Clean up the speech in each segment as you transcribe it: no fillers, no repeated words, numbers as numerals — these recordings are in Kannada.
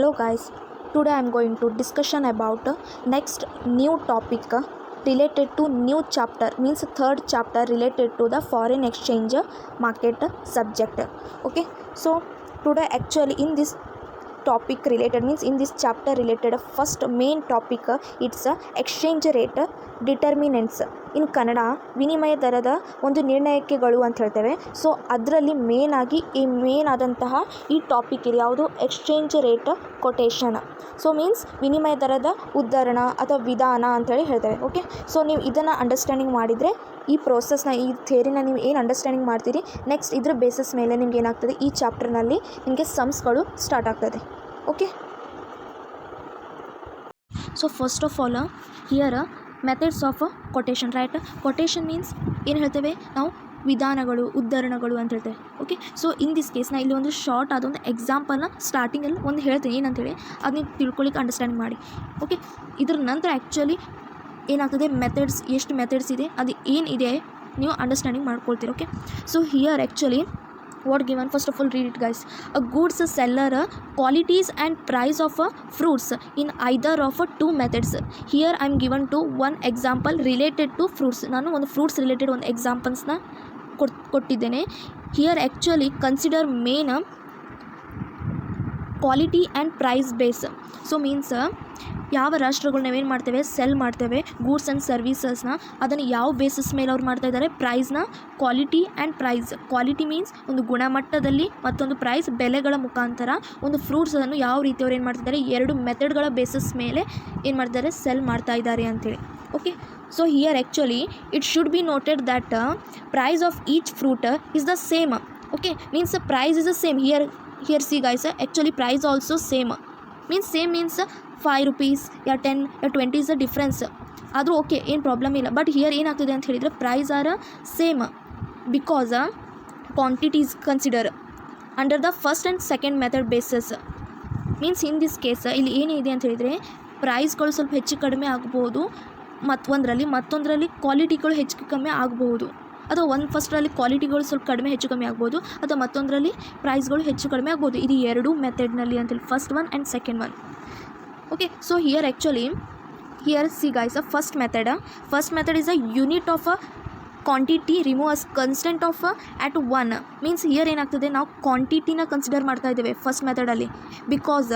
Hello guys, today I am going to discussion about next new topic related to new chapter, means third chapter related to the foreign exchange market subject. Okay, so today actually in this topic related, means in this chapter related first main topic it's exchange rate determinants in Kannada ವಿನಿಮಯ ದರದ ಒಂದು ನಿರ್ಣಯಕೆಗಳು ಅಂತ ಹೇಳ್ತೇವೆ. ಸೊ ಅದರಲ್ಲಿ ಮೇನ್ ಆದಂತಹ ಈ ಟಾಪಿಕ್ ಇದೆ ಯಾವುದು, exchange rate quotation. So means ವಿನಿಮಯ ದರದ ಉದ್ಧರಣ ಅಥವಾ ವಿಧಾನ ಅಂತೇಳಿ ಹೇಳ್ತೇವೆ. ಓಕೆ, ಸೊ ನೀವು ಇದನ್ನು ಅಂಡರ್ಸ್ಟ್ಯಾಂಡಿಂಗ್ ಮಾಡಿದರೆ ಈ ಪ್ರೋಸೆಸ್ನ, ಈ ಥಿಯರಿನ ನೀವು ಏನು ಅಂಡರ್ಸ್ಟ್ಯಾಂಡಿಂಗ್ ಮಾಡ್ತೀರಿ, ನೆಕ್ಸ್ಟ್ ಇದ್ರ ಬೇಸಿಸ್ ಮೇಲೆ ನಿಮ್ಗೆ ಏನಾಗ್ತದೆ, ಈ ಚಾಪ್ಟರ್ನಲ್ಲಿ ನಿಮಗೆ ಸಮ್ಸ್ಗಳು ಸ್ಟಾರ್ಟ್ ಆಗ್ತದೆ. Okay, so first of all here methods of quotation, right. Quotation means ಏನು ಹೇಳ್ತೇವೆ ನಾವು, ವಿಧಾನಗಳು, ಉದ್ಧರಣಗಳು ಅಂತ ಹೇಳ್ತೇವೆ. Okay, so in this case ನಾ ಇಲ್ಲಿ ಒಂದು ಶಾರ್ಟ್ ಆದೊಂದು ಎಕ್ಸಾಂಪಲ್ನ ಸ್ಟಾರ್ಟಿಂಗಲ್ಲಿ ಒಂದು ಹೇಳ್ತೀನಿ ಏನಂತೇಳಿ, ಅದು ನೀವು ತಿಳ್ಕೊಳ್ಳಿಕ್ಕೆ ಅಂಡರ್ಸ್ಟ್ಯಾಂಡಿಂಗ್ ಮಾಡಿ. ಓಕೆ, ಇದ್ರ ನಂತರ ಆ್ಯಕ್ಚುಲಿ ಏನಾಗ್ತದೆ, ಮೆಥಡ್ಸ್ ಎಷ್ಟು ಮೆಥಡ್ಸ್ ಇದೆ, ಅದು ಏನಿದೆ ನೀವು ಅಂಡರ್ಸ್ಟ್ಯಾಂಡಿಂಗ್ ಮಾಡ್ಕೊಳ್ತೀರಿ. Okay, so here actually what given, first of all read it guys. A goods seller qualities and price of fruits in either of two methods. Here I am given to one example related to fruits. ನಾನು ಒಂದು ಫ್ರೂಟ್ಸ್ ರಿಲೇಟೆಡ್ ಒಂದು ಎಕ್ಸಾಂಪಲ್ಸ್ನ ಕೊಟ್ಟಿದ್ದೇನೆ. Here actually consider main quality and price base. So means ಯಾವ ರಾಷ್ಟ್ರಗಳು ನಾವೇನು ಮಾಡ್ತೇವೆ, ಸೆಲ್ ಮಾಡ್ತೇವೆ ಗೂಡ್ಸ್ ಆ್ಯಂಡ್ ಸರ್ವೀಸಸ್ನ, ಅದನ್ನು ಯಾವ ಬೇಸಿಸ್ ಮೇಲೆ ಅವ್ರು ಮಾಡ್ತಾ ಇದ್ದಾರೆ, ಪ್ರೈಸ್ನ, quality and price. Quality means ಒಂದು ಗುಣಮಟ್ಟದಲ್ಲಿ, ಮತ್ತೊಂದು ಪ್ರೈಸ್ ಬೆಲೆಗಳ ಮುಖಾಂತರ ಒಂದು ಫ್ರೂಟ್ಸನ್ನು ಯಾವ ರೀತಿ ಅವ್ರು ಏನು ಮಾಡ್ತಿದ್ದಾರೆ, ಎರಡು ಮೆಥಡ್ಗಳ ಬೇಸಿಸ್ ಮೇಲೆ ಏನು ಮಾಡ್ತಾರೆ, ಸೆಲ್ ಮಾಡ್ತಾ ಇದ್ದಾರೆ ಅಂಥೇಳಿ. Okay, so here actually it should be noted that price of each fruit is the same. Okay, means price is the same. Here see guys, actually price also same. Same means 5 rupees ಯಾ 10 ಯಾ 20 ಇಸ್ ದ ಡಿಫ್ರೆನ್ಸ್. ಆದರೂ ಓಕೆ, ಏನು ಪ್ರಾಬ್ಲಮ್ ಇಲ್ಲ. ಬಟ್ ಹಿಯರ್ ಏನಾಗ್ತದೆ ಅಂತ ಹೇಳಿದರೆ, price are same because quantity is consider under the first and second method bases. Means in this case ಇಲ್ಲಿ ಏನಿದೆ ಅಂತ ಹೇಳಿದರೆ, ಪ್ರೈಸ್ಗಳು ಸ್ವಲ್ಪ ಹೆಚ್ಚು ಕಡಿಮೆ ಆಗ್ಬೋದು, ಮತ್ತೊಂದರಲ್ಲಿ ಕ್ವಾಲಿಟಿಗಳು ಹೆಚ್ಚು ಕಮ್ಮಿ ಆಗಬಹುದು, ಅಥವಾ ಫಸ್ಟ್ರಲ್ಲಿ ಕ್ವಾಲಿಟಿಗಳು ಸ್ವಲ್ಪ ಕಡಿಮೆ ಹೆಚ್ಚು ಕಮ್ಮಿ ಆಗ್ಬೋದು, ಅಥವಾ ಮತ್ತೊಂದರಲ್ಲಿ ಪ್ರೈಸ್ಗಳು ಹೆಚ್ಚು ಕಡಿಮೆ ಆಗ್ಬೋದು. ಇದು ಎರಡು ಮೆಥಡ್ನಲ್ಲಿ ಅಂತೇಳಿ, first one and second one. Okay, so here actually here see guys, first method is a unit of quantity remove as constant of at 1. Means here ಏನಾಗ್ತದೆ, ನಾವು ಕ್ವಾಂಟಿಟಿನ ಕನ್ಸಿಡರ್ ಮಾಡ್ತಾ ಇದ್ದೇವೆ ಫಸ್ಟ್ ಮೆಥಡಲ್ಲಿ, because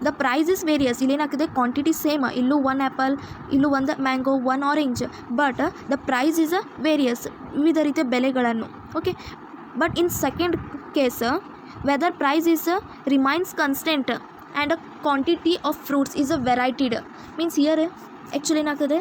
the price is various. ಇಲ್ಲೇನಾಗ್ತದೆ, ಕ್ವಾಂಟಿಟಿ ಸೇಮ್, ಇಲ್ಲೂ 1 ಆ್ಯಪಲ್, ಇಲ್ಲೂ 1 mango, 1 orange, but the price is various, ವಿವಿಧ ರೀತಿಯ ಬೆಲೆಗಳನ್ನು. Okay, but in second case whether price is remains constant and quantity of fruits is varied. Means here actually ಏನಾಗ್ತದೆ,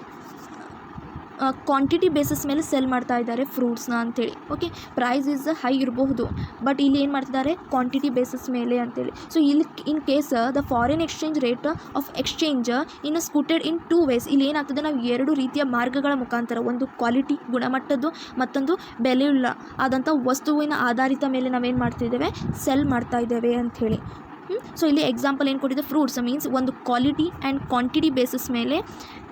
ಕ್ವಾಂಟಿಟಿ ಬೇಸಿಸ್ ಮೇಲೆ ಸೆಲ್ ಮಾಡ್ತಾ ಇದ್ದಾರೆ ಫ್ರೂಟ್ಸ್ನ ಅಂಥೇಳಿ. ಓಕೆ, ಪ್ರೈಸ್ ಈಸ್ ಹೈ ಇರಬಹುದು, ಬಟ್ ಇಲ್ಲಿ ಏನು ಮಾಡ್ತಿದ್ದಾರೆ, ಕ್ವಾಂಟಿಟಿ ಬೇಸಿಸ್ ಮೇಲೆ ಅಂತೇಳಿ. ಸೊ ಇಲ್ಲಿ in case the foreign exchange rate of exchange in quoted in 2 ways. ಇಲ್ಲಿ ಏನಾಗ್ತದೆ, ನಾವು 2 ರೀತಿಯ ಮಾರ್ಗಗಳ ಮುಖಾಂತರ, ಒಂದು ಕ್ವಾಲಿಟಿ ಗುಣಮಟ್ಟದ್ದು, ಮತ್ತೊಂದು ಬೆಲೆಯುಳ್ಳ ಆದಂಥ ವಸ್ತುವಿನ ಆಧಾರಿತ ಮೇಲೆ ನಾವೇನು ಮಾಡ್ತಿದ್ದೇವೆ, ಸೆಲ್ ಮಾಡ್ತಾ ಇದ್ದೇವೆ ಅಂಥೇಳಿ. ಸೊ ಇಲ್ಲಿ ಎಕ್ಸಾಂಪಲ್ ಏನು ಕೊಟ್ಟಿದೆ, ಫ್ರೂಟ್ಸ್ ಮೀನ್ಸ್ ಒಂದು ಕ್ವಾಲಿಟಿ ಆ್ಯಂಡ್ ಕ್ವಾಂಟಿಟಿ ಬೇಸಿಸ್ ಮೇಲೆ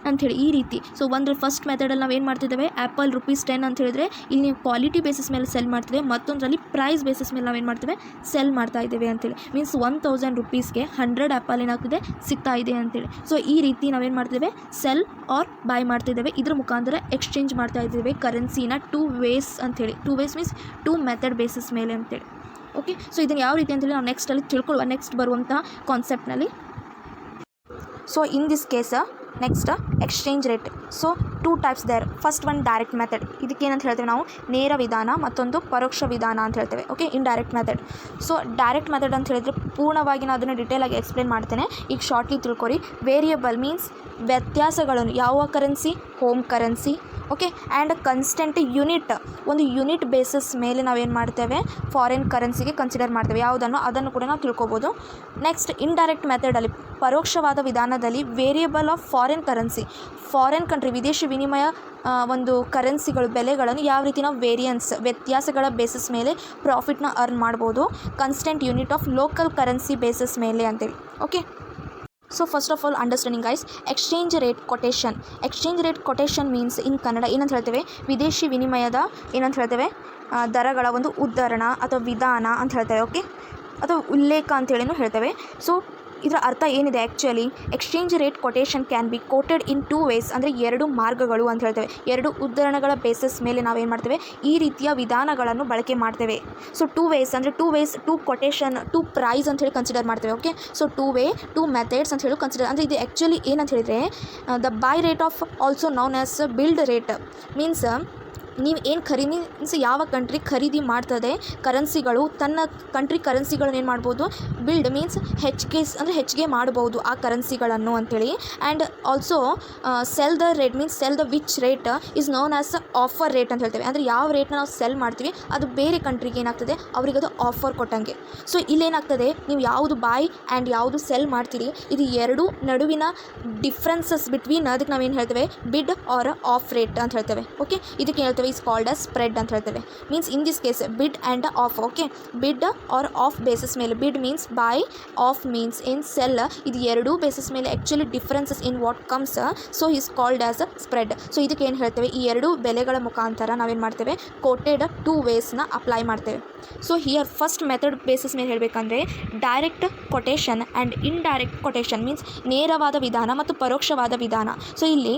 ಅಂಥೇಳಿ ಈ ರೀತಿ. ಸೊ ಫಸ್ಟ್ ಮೆಥಡಲ್ಲಿ ನಾವು ಏನು ಮಾಡ್ತಿದ್ದೇವೆ, ಆ್ಯಪಲ್ ₹10 ಅಂತ ಹೇಳಿದ್ರೆ ಇಲ್ಲಿ ನೀವು ಕ್ವಾಲಿಟಿ ಬೇಸಿಸ್ ಮೇಲೆ ಸೆಲ್ ಮಾಡ್ತಿದ್ದೇವೆ, ಮತ್ತೊಂದರಲ್ಲಿ ಪ್ರೈಸ್ ಬೇಸಿಸ್ ಮೇಲೆ ನಾವೇನು ಮಾಡ್ತೇವೆ, ಸೆಲ್ ಮಾಡ್ತಾ ಇದ್ದೇವೆ ಅಂತೇಳಿ. ಮೀನ್ಸ್ 1000 rupeesಗೆ 100 ಆ್ಯಪಲ್ ಏನಾಗ್ತಿದೆ, ಸಿಗ್ತಾ ಇದೆ ಅಂತೇಳಿ. ಸೊ ಈ ರೀತಿ ನಾವೇನು ಮಾಡ್ತಿದ್ದೇವೆ, ಸೆಲ್ ಆರ್ ಬೈ ಮಾಡ್ತಿದ್ದೇವೆ. ಇದ್ರ ಮುಖಾಂತರ ಎಕ್ಸ್ಚೇಂಜ್ ಮಾಡ್ತಾ ಇದ್ದೇವೆ ಕರೆನ್ಸಿನ 2 ways ಅಂಥೇಳಿ. 2 ways ಮೀನ್ಸ್ 2 ಮೆಥಡ್ ಬೇಸಿಸ್ ಮೇಲೆ ಅಂತೇಳಿ. ಓಕೆ, ಸೊ ಇದನ್ನು ಯಾವ ರೀತಿ ಅಂತೇಳಿ ನಾವು ನೆಕ್ಸ್ಟಲ್ಲಿ ತಿಳ್ಕೊಳ್ಳುವ, ನೆಕ್ಸ್ಟ್ ಬರುವಂಥ ಕಾನ್ಸೆಪ್ಟ್ನಲ್ಲಿ. So in this case next exchange rate. So 2 types there. First one direct method, ಇದಕ್ಕೇನಂತ ಹೇಳ್ತೇವೆ ನಾವು, ನೇರ ವಿಧಾನ, ಮತ್ತೊಂದು ಪರೋಕ್ಷ ವಿಧಾನ ಅಂತ ಹೇಳ್ತೇವೆ. Okay, indirect method. So direct method ಅಂತ ಹೇಳಿದರೆ ಪೂರ್ಣವಾಗಿ ನಾನು ಅದನ್ನು ಡಿಟೇಲಾಗಿ ಎಕ್ಸ್ಪ್ಲೇನ್ ಮಾಡ್ತೇನೆ, ಈಗ ಶಾರ್ಟ್ಲಿ ತಿಳ್ಕೊರಿ. ವೇರಿಯಬಲ್ ಮೀನ್ಸ್ ವ್ಯತ್ಯಾಸಗಳನ್ನು, ಯಾವ currency, home currency. Okay, and constant unit, ಒಂದು ಯೂನಿಟ್ ಬೇಸಿಸ್ ಮೇಲೆ ನಾವೇನು ಮಾಡ್ತೇವೆ, ಫಾರಿನ್ ಕರೆನ್ಸಿಗೆ ಕನ್ಸಿಡರ್ ಮಾಡ್ತೇವೆ ಅದನ್ನು ಕೂಡ ನಾವು ತಿಳ್ಕೊಬೋದು. ನೆಕ್ಸ್ಟ್ ಇಂಡೈರೆಕ್ಟ್ ಮೆಥಡಲ್ಲಿ, ಪರೋಕ್ಷವಾದ ವಿಧಾನದಲ್ಲಿ, variable of foreign currency, foreign country, ವಿದೇಶಿ ವಿನಿಮಯ ಒಂದು ಕರೆನ್ಸಿಗಳು, ಬೆಲೆಗಳನ್ನು ಯಾವ ರೀತಿ ನಾವು ವ್ಯತ್ಯಾಸಗಳ ಬೇಸಿಸ್ ಮೇಲೆ ಪ್ರಾಫಿಟ್ನ ಅರ್ನ್ ಮಾಡ್ಬೋದು, constant unit of local currency basis ಮೇಲೆ ಅಂತೇಳಿ. Okay, so first of all understanding guys, exchange rate quotation. Exchange rate quotation means in Kannada ಏನಂತ ಹೇಳ್ತೇವೆ, ವಿದೇಶಿ ವಿನಿಮಯದ ಏನಂತ ಹೇಳ್ತೇವೆ, ದರಗಳ ಒಂದು ಉದ್ಧರಣ ಅಥವಾ ವಿಧಾನ ಅಂತ ಹೇಳ್ತೇವೆ. ಓಕೆ, ಅಥವಾ ಉಲ್ಲೇಖ ಅಂತೇಳಿನೂ ಹೇಳ್ತೇವೆ. ಸೊ ಇದರ ಅರ್ಥ ಏನಿದೆ actually exchange rate quotation can be quoted in 2 ways, ಅಂದರೆ 2 ಮಾರ್ಗಗಳು ಅಂತ ಹೇಳ್ತೇವೆ. 2 ಉದ್ಧರಣಗಳ ಬೇಸಿಸ್ ಮೇಲೆ ನಾವೇನು ಮಾಡ್ತೇವೆ, ಈ ರೀತಿಯ ವಿಧಾನಗಳನ್ನು ಬಳಕೆ ಮಾಡ್ತೇವೆ. ಸೊ 2 ways ಅಂದರೆ 2 ways, 2 ಕೊಟೇಶನ್, 2 ಪ್ರೈಸ್ ಅಂತ ಹೇಳಿ ಕನ್ಸಿಡರ್ ಮಾಡ್ತೇವೆ. ಓಕೆ, ಸೊ 2 way, 2 ಮೆಥಡ್ಸ್ ಅಂತ ಹೇಳಿ ಕನ್ಸಿಡರ್, ಅಂದರೆ ಇದು ಆ್ಯಕ್ಚುಲಿ ಏನಂತ ಹೇಳಿದರೆ the by rate of also known as build rate means ನೀವು ಏನು ಮೀನ್ಸ್ ಯಾವ ಕಂಟ್ರಿ ಖರೀದಿ ಮಾಡ್ತದೆ ಕರೆನ್ಸಿಗಳು, ತನ್ನ ಕಂಟ್ರಿ ಕರೆನ್ಸಿಗಳನ್ನ ಏನು ಮಾಡ್ಬೋದು, ಬಿಲ್ಡ್ ಮೀನ್ಸ್ ಹೆಚ್ಚಿಗೆ ಮಾಡ್ಬೋದು ಆ ಕರೆನ್ಸಿಗಳನ್ನು ಅಂಥೇಳಿ. And also sell the rate means sell the which rate is known as offer rate ಅಂತ ಹೇಳ್ತೇವೆ. ಅಂದರೆ ಯಾವ ರೇಟ್ನ ನಾವು ಸೆಲ್ ಮಾಡ್ತೀವಿ ಅದು ಬೇರೆ ಕಂಟ್ರಿಗೆ ಏನಾಗ್ತದೆ, ಅವ್ರಿಗೆ ಅದು ಆಫರ್ ಕೊಟ್ಟಂಗೆ. ಸೊ ಇಲ್ಲೇನಾಗ್ತದೆ, ನೀವು ಯಾವುದು ಬೈ ಆ್ಯಂಡ್ ಯಾವುದು ಸೆಲ್ ಮಾಡ್ತೀರಿ, ಇದು 2 ನಡುವಿನ ಡಿಫ್ರೆನ್ಸಸ್ ಬಿಟ್ವೀನ್ ಅದಕ್ಕೆ ನಾವೇನು ಹೇಳ್ತೇವೆ, ಬಿಡ್ ಆರ್ ಆಫ್ ರೇಟ್ ಅಂತ ಹೇಳ್ತೇವೆ. ಓಕೆ, ಇದಕ್ಕೆ ಹೇಳ್ತೇವೆ is called as spread ಅಂತ ಹೇಳ್ತೇವೆ. ಮೀನ್ಸ್ ಇನ್ ದಿಸ್ ಕೇಸ್ ಬಿಡ್ ಆ್ಯಂಡ್ ಆಫ್. ಓಕೆ, ಬಿಡ್ ಆರ್ ಆಫ್ ಬೇಸಿಸ್ ಮೇಲೆ, ಬಿಡ್ means by, of means in cell, ಇದು 2 ಬೇಸಿಸ್ ಮೇಲೆ actually differences in what comes, so is called as spread. So ಇದಕ್ಕೆ ಏನು ಹೇಳ್ತೇವೆ, ಈ 2 ಬೆಲೆಗಳ ಮುಖಾಂತರ ನಾವೇನು ಮಾಡ್ತೇವೆ, ಕೋಟೆಡ್ 2 waysನ ಅಪ್ಲೈ ಮಾಡ್ತೇವೆ. So here first method basis ಮೇಲೆ ಹೇಳಬೇಕಂದ್ರೆ direct quotation and indirect quotation means ನೇರವಾದ ವಿಧಾನ ಮತ್ತು ಪರೋಕ್ಷವಾದ ವಿಧಾನ. ಸೊ ಇಲ್ಲಿ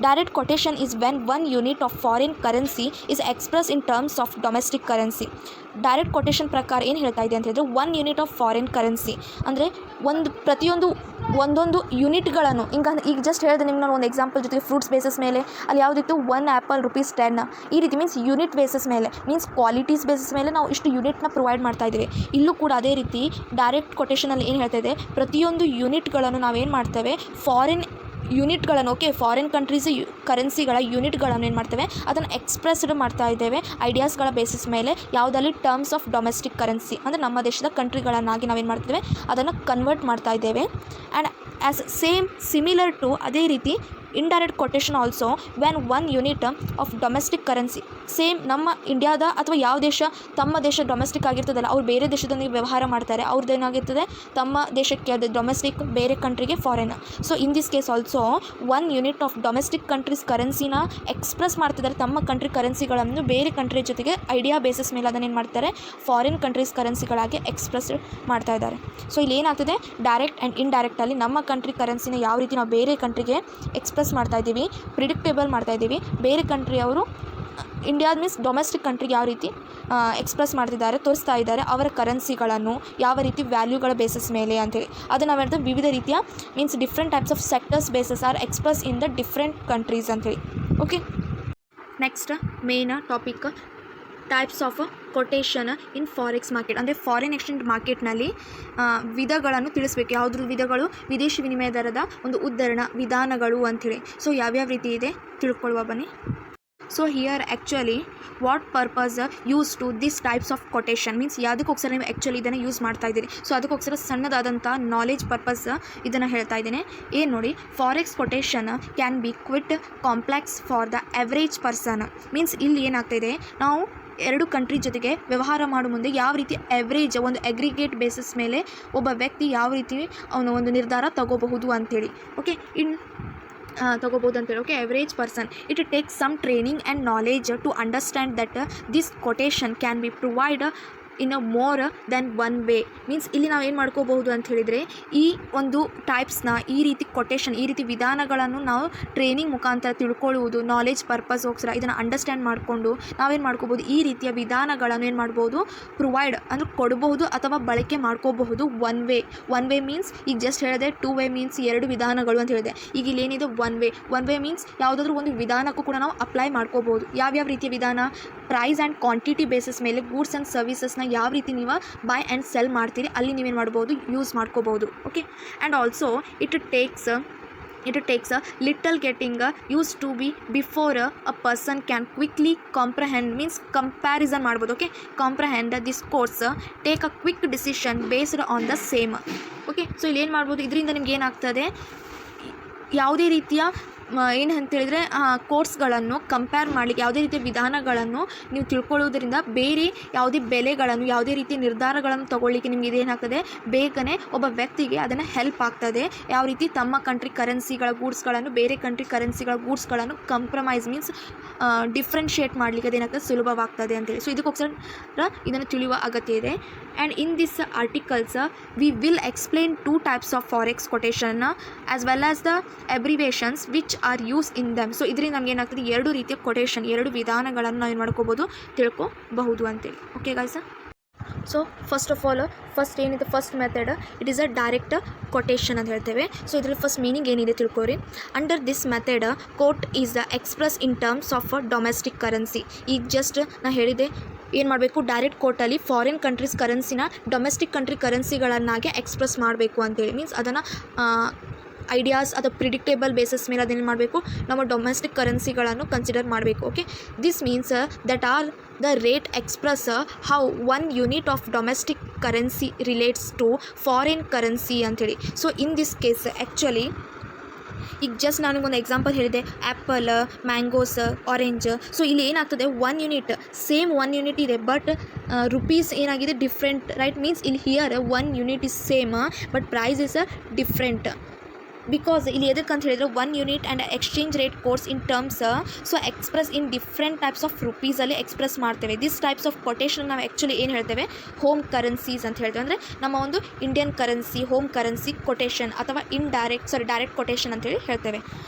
direct quotation is when 1 unit of foreign currency is express in terms of domestic currency. Direct quotation ಪ್ರಕಾರ ಏನು ಹೇಳ್ತಾ ಇದೆ ಅಂತ ಹೇಳಿದ್ರೆ 1 unit ಆಫ್ ಫಾರಿನ್ ಕರೆನ್ಸಿ ಅಂದರೆ ಒಂದೊಂದು ಯೂನಿಟ್ಗಳನ್ನು ಈಗ ಜಸ್ಟ್ ಹೇಳಿದೆ ನಿಮ್ಗೆ ನಾನು ಒಂದು ಎಕ್ಸಾಂಪಲ್ ಜೊತೆಗೆ ಫ್ರೂಟ್ಸ್ ಬೇಸಿಸ್ ಮೇಲೆ ಅಲ್ಲಿ ಯಾವುದಿತ್ತು 1 ಆ್ಯಪಲ್ ₹10 ಈ ರೀತಿ ಮೀನ್ಸ್ ಯೂನಿಟ್ ಬೇಸಿಸ್ ಮೇಲೆ ಮೀನ್ಸ್ ಕ್ವಾಲಿಟೀಸ್ ಬೇಸಿಸ್ ಮೇಲೆ ನಾವು ಇಷ್ಟು ಯೂನಿಟ್ನ ಪ್ರೊವೈಡ್ ಮಾಡ್ತಾ ಇದ್ದೀವಿ. ಇಲ್ಲೂ ಕೂಡ ಅದೇ ರೀತಿ ಡೈರೆಕ್ಟ್ ಕೊಟೇಶನಲ್ಲಿ ಏನು ಹೇಳ್ತಾ ಇದೆ, ಪ್ರತಿಯೊಂದು ಯೂನಿಟ್ಗಳನ್ನು ನಾವೇನು ಮಾಡ್ತೇವೆ, ಫಾರಿನ್ ಯೂನಿಟ್ಗಳನ್ನು, ಓಕೆ, ಫಾರಿನ್ ಕಂಟ್ರೀಸ್ ಕರೆನ್ಸಿಗಳ ಯೂನಿಟ್ಗಳನ್ನು ಏನು ಮಾಡ್ತೇವೆ, ಅದನ್ನು ಎಕ್ಸ್ಪ್ರೆಸ್ಡ್ ಮಾಡ್ತಾ ಇದ್ದೇವೆ ಐಡಿಯಾಸ್ಗಳ ಬೇಸಿಸ್ ಮೇಲೆ. ಯಾವುದಲ್ಲಿ ಟರ್ಮ್ಸ್ ಆಫ್ ಡೊಮೆಸ್ಟಿಕ್ ಕರೆನ್ಸಿ ಅಂದರೆ ನಮ್ಮ ದೇಶದ ಕಂಟ್ರಿಗಳನ್ನಾಗಿ ನಾವೇನು ಮಾಡ್ತೇವೆ, ಅದನ್ನು ಕನ್ವರ್ಟ್ ಮಾಡ್ತಾ ಇದ್ದೇವೆ. ಆ್ಯಂಡ್ ಆ್ಯಸ್ ಸಿಮಿಲರ್ ಟು ಅದೇ ರೀತಿ indirect quotation also when 1 unit of domestic currency, same ನಮ್ಮ ಇಂಡಿಯಾದ ಅಥವಾ ಯಾವ ದೇಶ ತಮ್ಮ ದೇಶ ಡೊಮೆಸ್ಟಿಕ್ ಆಗಿರ್ತದಲ್ಲ, ಅವ್ರು ಬೇರೆ ದೇಶದೊಂದಿಗೆ ವ್ಯವಹಾರ ಮಾಡ್ತಾರೆ, ಅವ್ರದ್ದೇನಾಗಿರ್ತದೆ ತಮ್ಮ ದೇಶಕ್ಕೆ ಅದು ಡೊಮೆಸ್ಟಿಕ್, ಬೇರೆ ಕಂಟ್ರಿಗೆ foreign. So in this case also 1 unit of domestic countries ಕರೆನ್ಸಿನ ಎಕ್ಸ್ಪ್ರೆಸ್ ಮಾಡ್ತಿದ್ದಾರೆ, ತಮ್ಮ ಕಂಟ್ರಿ ಕರೆನ್ಸಿಗಳನ್ನು ಬೇರೆ ಕಂಟ್ರಿ ಜೊತೆಗೆ ಐಡಿಯಾ ಬೇಸಿಸ್ ಮೇಲೆ ಅದನ್ನೇನು ಮಾಡ್ತಾರೆ, ಫಾರಿನ್ ಕಂಟ್ರೀಸ್ ಕರೆನ್ಸಿಗಳಾಗಿ ಎಕ್ಸ್ಪ್ರೆಸ್ ಮಾಡ್ತಾ ಇದ್ದಾರೆ. ಸೊ ಇಲ್ಲಿ ಏನಾಗ್ತದೆ, ಡೈರೆಕ್ಟ್ ಆ್ಯಂಡ್ ಇಂಡೈರೆಕ್ಟಲ್ಲಿ ನಮ್ಮ ಕಂಟ್ರಿ ಕರೆನ್ಸಿನ ಯಾವ ರೀತಿ ನಾವು ಬೇರೆ ಕಂಟ್ರಿಗೆ ಎಕ್ಸ್ಪ್ರೆಸ್ ಮಾಡ್ತಾ ಇದ್ದೀವಿ, ಪ್ರಿಡಿಕ್ಟೇಬಲ್ ಮಾಡ್ತಾ ಇದ್ದೀವಿ, ಬೇರೆ ಕಂಟ್ರಿಯವರು ಇಂಡಿಯಾದ ಮೀನ್ಸ್ ಡೊಮೆಸ್ಟಿಕ್ ಕಂಟ್ರಿಗೆ ಯಾವ ರೀತಿ ಎಕ್ಸ್ಪ್ರೆಸ್ ಮಾಡ್ತಿದ್ದಾರೆ, ತೋರಿಸ್ತಾ ಇದ್ದಾರೆ ಅವರ ಕರೆನ್ಸಿಗಳನ್ನು ಯಾವ ರೀತಿ ವ್ಯಾಲ್ಯೂಗಳ ಬೇಸಿಸ್ ಮೇಲೆ ಅಂತೇಳಿ. ಅದನ್ನು ನಾವು ಹೇಳ್ತೇವೆ ವಿವಿಧ ರೀತಿಯ means different types of sectors basis are express in the different countries ಅಂತೇಳಿ. Okay, next main topic types of quotation in forex market, ಅಂದರೆ ಫಾರಿನ್ ಎಕ್ಸ್ಚೇಂಜ್ ಮಾರ್ಕೆಟ್ನಲ್ಲಿ ವಿಧಗಳನ್ನು ತಿಳಿಸ್ಬೇಕು. ಯಾವುದ್ರ ವಿಧಗಳು, ವಿದೇಶಿ ವಿನಿಮಯ ದರದ ಒಂದು ಉದ್ಧರಣ ವಿಧಾನಗಳು ಅಂಥೇಳಿ. ಸೊ ಯಾವ್ಯಾವ ರೀತಿ ಇದೆ ತಿಳ್ಕೊಳ್ಳುವ ಬನ್ನಿ. So here actually what purpose use to this types of quotation means ಯಾವುದಕ್ಕೋಸ್ಕರ ನೀವು ಆ್ಯಕ್ಚುಲಿ ಇದನ್ನು ಯೂಸ್ ಮಾಡ್ತಾ ಇದ್ದೀರಿ. ಸೊ ಅದಕ್ಕೋಸ್ಕರ ಸಣ್ಣದಾದಂಥ ನಾಲೆಜ್ ಪರ್ಪಸ್ ಇದನ್ನು ಹೇಳ್ತಾ ಇದ್ದೇನೆ. ಏನು ನೋಡಿ, forex quotation can be quite complex for the average person means ಇಲ್ಲಿ ಏನಾಗ್ತಾಯಿದೆ, ನಾವು 2 ಕಂಟ್ರಿ ಜೊತೆಗೆ ವ್ಯವಹಾರ ಮಾಡೋ ಮುಂದೆ ಯಾವ ರೀತಿ ಎವ್ರೇಜ್ ಒಂದು ಅಗ್ರಿಗೇಟ್ ಬೇಸಿಸ್ ಮೇಲೆ ಒಬ್ಬ ವ್ಯಕ್ತಿ ಯಾವ ರೀತಿ ಅವನು ಒಂದು ನಿರ್ಧಾರ ತಗೋಬಹುದು ಅಂಥೇಳಿ. ಓಕೆ, ತಗೋಬೋದು ಅಂತೇಳಿ. Okay, average person it takes some training and knowledge to understand that this quotation can be provide in a more than 1 way means ಇಲ್ಲಿ ನಾವು ಏನು ಮಾಡ್ಕೋಬಹುದು ಅಂತ ಹೇಳಿದರೆ, ಈ ಒಂದು ಟೈಪ್ಸ್ನ ಈ ರೀತಿ ಕೊಟೇಶನ್, ಈ ರೀತಿ ವಿಧಾನಗಳನ್ನು ನಾವು ಟ್ರೈನಿಂಗ್ ಮುಖಾಂತರ ತಿಳ್ಕೊಳ್ಳುವುದು, ನಾಲೆಜ್ ಪರ್ಪಸ್ಗೋಸ್ಕರ ಇದನ್ನು ಅಂಡರ್ಸ್ಟ್ಯಾಂಡ್ ಮಾಡಿಕೊಂಡು ನಾವೇನು ಮಾಡ್ಕೋಬೋದು, ಈ ರೀತಿಯ ವಿಧಾನಗಳನ್ನು ಏನು ಮಾಡ್ಬೋದು, ಪ್ರೊವೈಡ್ ಅಂದರೆ ಕೊಡಬಹುದು ಅಥವಾ ಬಳಕೆ ಮಾಡ್ಕೋಬಹುದು 1 way. 1 way ಮೀನ್ಸ್ ಈಗ ಜಸ್ಟ್ ಹೇಳಿದೆ 2 way ಮೀನ್ಸ್ 2 ವಿಧಾನಗಳು ಅಂತ ಹೇಳಿದೆ. ಈಗ ಇಲ್ಲಿ ಏನಿದೆ 1 way ಮೀನ್ಸ್ ಯಾವುದಾದ್ರೂ ಒಂದು ವಿಧಾನಕ್ಕೂ ಕೂಡ ನಾವು ಅಪ್ಲೈ ಮಾಡ್ಕೋಬೋದು. ಯಾವ್ಯಾವ ರೀತಿಯ ವಿಧಾನ, ಪ್ರೈಸ್ ಆ್ಯಂಡ್ ಕ್ವಾಂಟಿಟಿ ಬೇಸಿಸ್ ಮೇಲೆ ಗೂಡ್ಸ್ ಆ್ಯಂಡ್ ಸರ್ವಿಸಸ್ನ ಯಾವ ರೀತಿ ನೀವು ಬೈ ಆ್ಯಂಡ್ ಸೆಲ್ ಮಾಡ್ತೀರಿ ಅಲ್ಲಿ ನೀವೇನು ಮಾಡ್ಬೋದು, ಯೂಸ್ ಮಾಡ್ಕೋಬೋದು. Okay, and also it takes little getting used to be before a person can quickly comprehend means comparison ಮಾಡ್ಬೋದು. Okay, comprehend this course, take a quick decision based on the same. Okay, so ಇಲ್ಲಿ ಏನು ಮಾಡ್ಬೋದು, ಇದರಿಂದ ನಿಮ್ಗೆ ಏನಾಗ್ತದೆ, ಯಾವುದೇ ರೀತಿಯ ಏನು ಅಂತೇಳಿದರೆ ಕೋರ್ಸ್ಗಳನ್ನು ಕಂಪೇರ್ ಮಾಡಲಿಕ್ಕೆ ಯಾವುದೇ ರೀತಿಯ ವಿಧಾನಗಳನ್ನು ನೀವು ತಿಳ್ಕೊಳ್ಳೋದ್ರಿಂದ ಬೇರೆ ಯಾವುದೇ ಬೆಲೆಗಳನ್ನು ಯಾವುದೇ ರೀತಿಯ ನಿರ್ಧಾರಗಳನ್ನು ತೊಗೊಳ್ಳಿಕ್ಕೆ ನಿಮ್ಗೆ ಇದೇನಾಗ್ತದೆ ಬೇಗನೆ ಒಬ್ಬ ವ್ಯಕ್ತಿಗೆ ಅದನ್ನು ಹೆಲ್ಪ್ ಆಗ್ತದೆ. ಯಾವ ರೀತಿ ತಮ್ಮ ಕಂಟ್ರಿ ಕರೆನ್ಸಿಗಳ ಗೂಡ್ಸ್ಗಳನ್ನು ಬೇರೆ ಕಂಟ್ರಿ ಕರೆನ್ಸಿಗಳ ಗೂಡ್ಸ್ಗಳನ್ನು ಕಂಪ್ರಮೈಸ್ ಮೀನ್ಸ್ ಡಿಫ್ರೆನ್ಷಿಯೇಟ್ ಮಾಡಲಿಕ್ಕೆ ಅದೇನಾಗ್ತದೆ ಸುಲಭವಾಗ್ತದೆ ಅಂತೇಳಿ. ಸೊ ಇದಕ್ಕೋಸ್ಕರ ಇದನ್ನು ತಿಳಿಯುವ ಅಗತ್ಯ ಇದೆ. And in this articles we will explain 2 types of forex quotation as well as the abbreviations which are use in dum. So ಇದರಿಂದ ನಮ್ಗೆ ಏನಾಗ್ತದೆ 2 ರೀತಿಯ ಕೊಟೇಷನ್ 2 ವಿಧಾನಗಳನ್ನು ನಾವು ಏನು ಮಾಡ್ಕೋಬೋದು ತಿಳ್ಕೊಬಹುದು ಅಂತೇಳಿ. Okay guys. So first of all ಏನಿದೆ first method it is a direct quotation ಅಂತ ಹೇಳ್ತೇವೆ. ಸೊ ಇದರಲ್ಲಿ ಫಸ್ಟ್ ಮೀನಿಂಗ್ ಏನಿದೆ ತಿಳ್ಕೊರಿ. Under this method quote is the express in terms of domestic currency. ಈಗ ಜಸ್ಟ್ ನಾ ಹೇಳಿದೆ ಏನು ಮಾಡಬೇಕು, ಡೈರೆಕ್ಟ್ ಕೋರ್ಟಲ್ಲಿ ಫಾರಿನ್ ಕಂಟ್ರೀಸ್ ಕರೆನ್ಸಿನ ಡೊಮೆಸ್ಟಿಕ್ ಕಂಟ್ರಿ ಕರೆನ್ಸಿಗಳನ್ನಾಗೆ ಎಕ್ಸ್ಪ್ರೆಸ್ ಮಾಡಬೇಕು ಅಂತೇಳಿ. ಮೀನ್ಸ್ ಅದನ್ನು ಐಡಿಯಾಸ್ ಅಥವಾ ಪ್ರಿಡಿಕ್ಟೇಬಲ್ ಬೇಸಿಸ್ ಮೇಲೆ ಅದೇನು ಮಾಡಬೇಕು, ನಮ್ಮ ಡೊಮೆಸ್ಟಿಕ್ ಕರೆನ್ಸಿಗಳನ್ನು ಕನ್ಸಿಡರ್ ಮಾಡಬೇಕು. Okay, this means that are the rate express how 1 unit of domestic currency relates to foreign currency ಅಂಥೇಳಿ. So in this case actually ಈಗ ಜಸ್ಟ್ ನನಗೊಂದು ಎಕ್ಸಾಂಪಲ್ ಹೇಳಿದೆ, ಆ್ಯಪಲ್, ಮ್ಯಾಂಗೋಸ್, ಆರೆಂಜ್. ಸೊ ಇಲ್ಲಿ ಏನಾಗ್ತದೆ 1 ಯೂನಿಟ್ ಸೇಮ್ 1 ಯೂನಿಟ್ ಇದೆ, ಬಟ್ ರುಪೀಸ್ ಏನಾಗಿದೆ ಡಿಫ್ರೆಂಟ್, ರೈಟ್? ಮೀನ್ಸ್ ಇಲ್ಲಿ here 1 unit is same but price is different. Because ಇಲ್ಲಿ ಎದಕ್ಕಂತ ಹೇಳಿದರೆ 1 unit and exchange rate course in terms so express in different types of ರುಪೀಸಲ್ಲಿ ಎಕ್ಸ್ಪ್ರೆಸ್ ಮಾಡ್ತೇವೆ. ದಿಸ್ ಟೈಪ್ಸ್ ಆಫ್ ಕೊಟೇಷನ್ ನಾವು ಆ್ಯಕ್ಚುಲಿ ಏನು ಹೇಳ್ತೇವೆ, ಹೋಮ್ ಕರೆನ್ಸೀಸ್ ಅಂತ ಹೇಳ್ತೇವೆ. ಅಂದರೆ ನಮ್ಮ ಒಂದು Indian currency home currency quotation ಅಥವಾ ಡೈರೆಕ್ಟ್ ಕೊಟೇಷನ್ ಅಂತೇಳಿ ಹೇಳ್ತೇವೆ.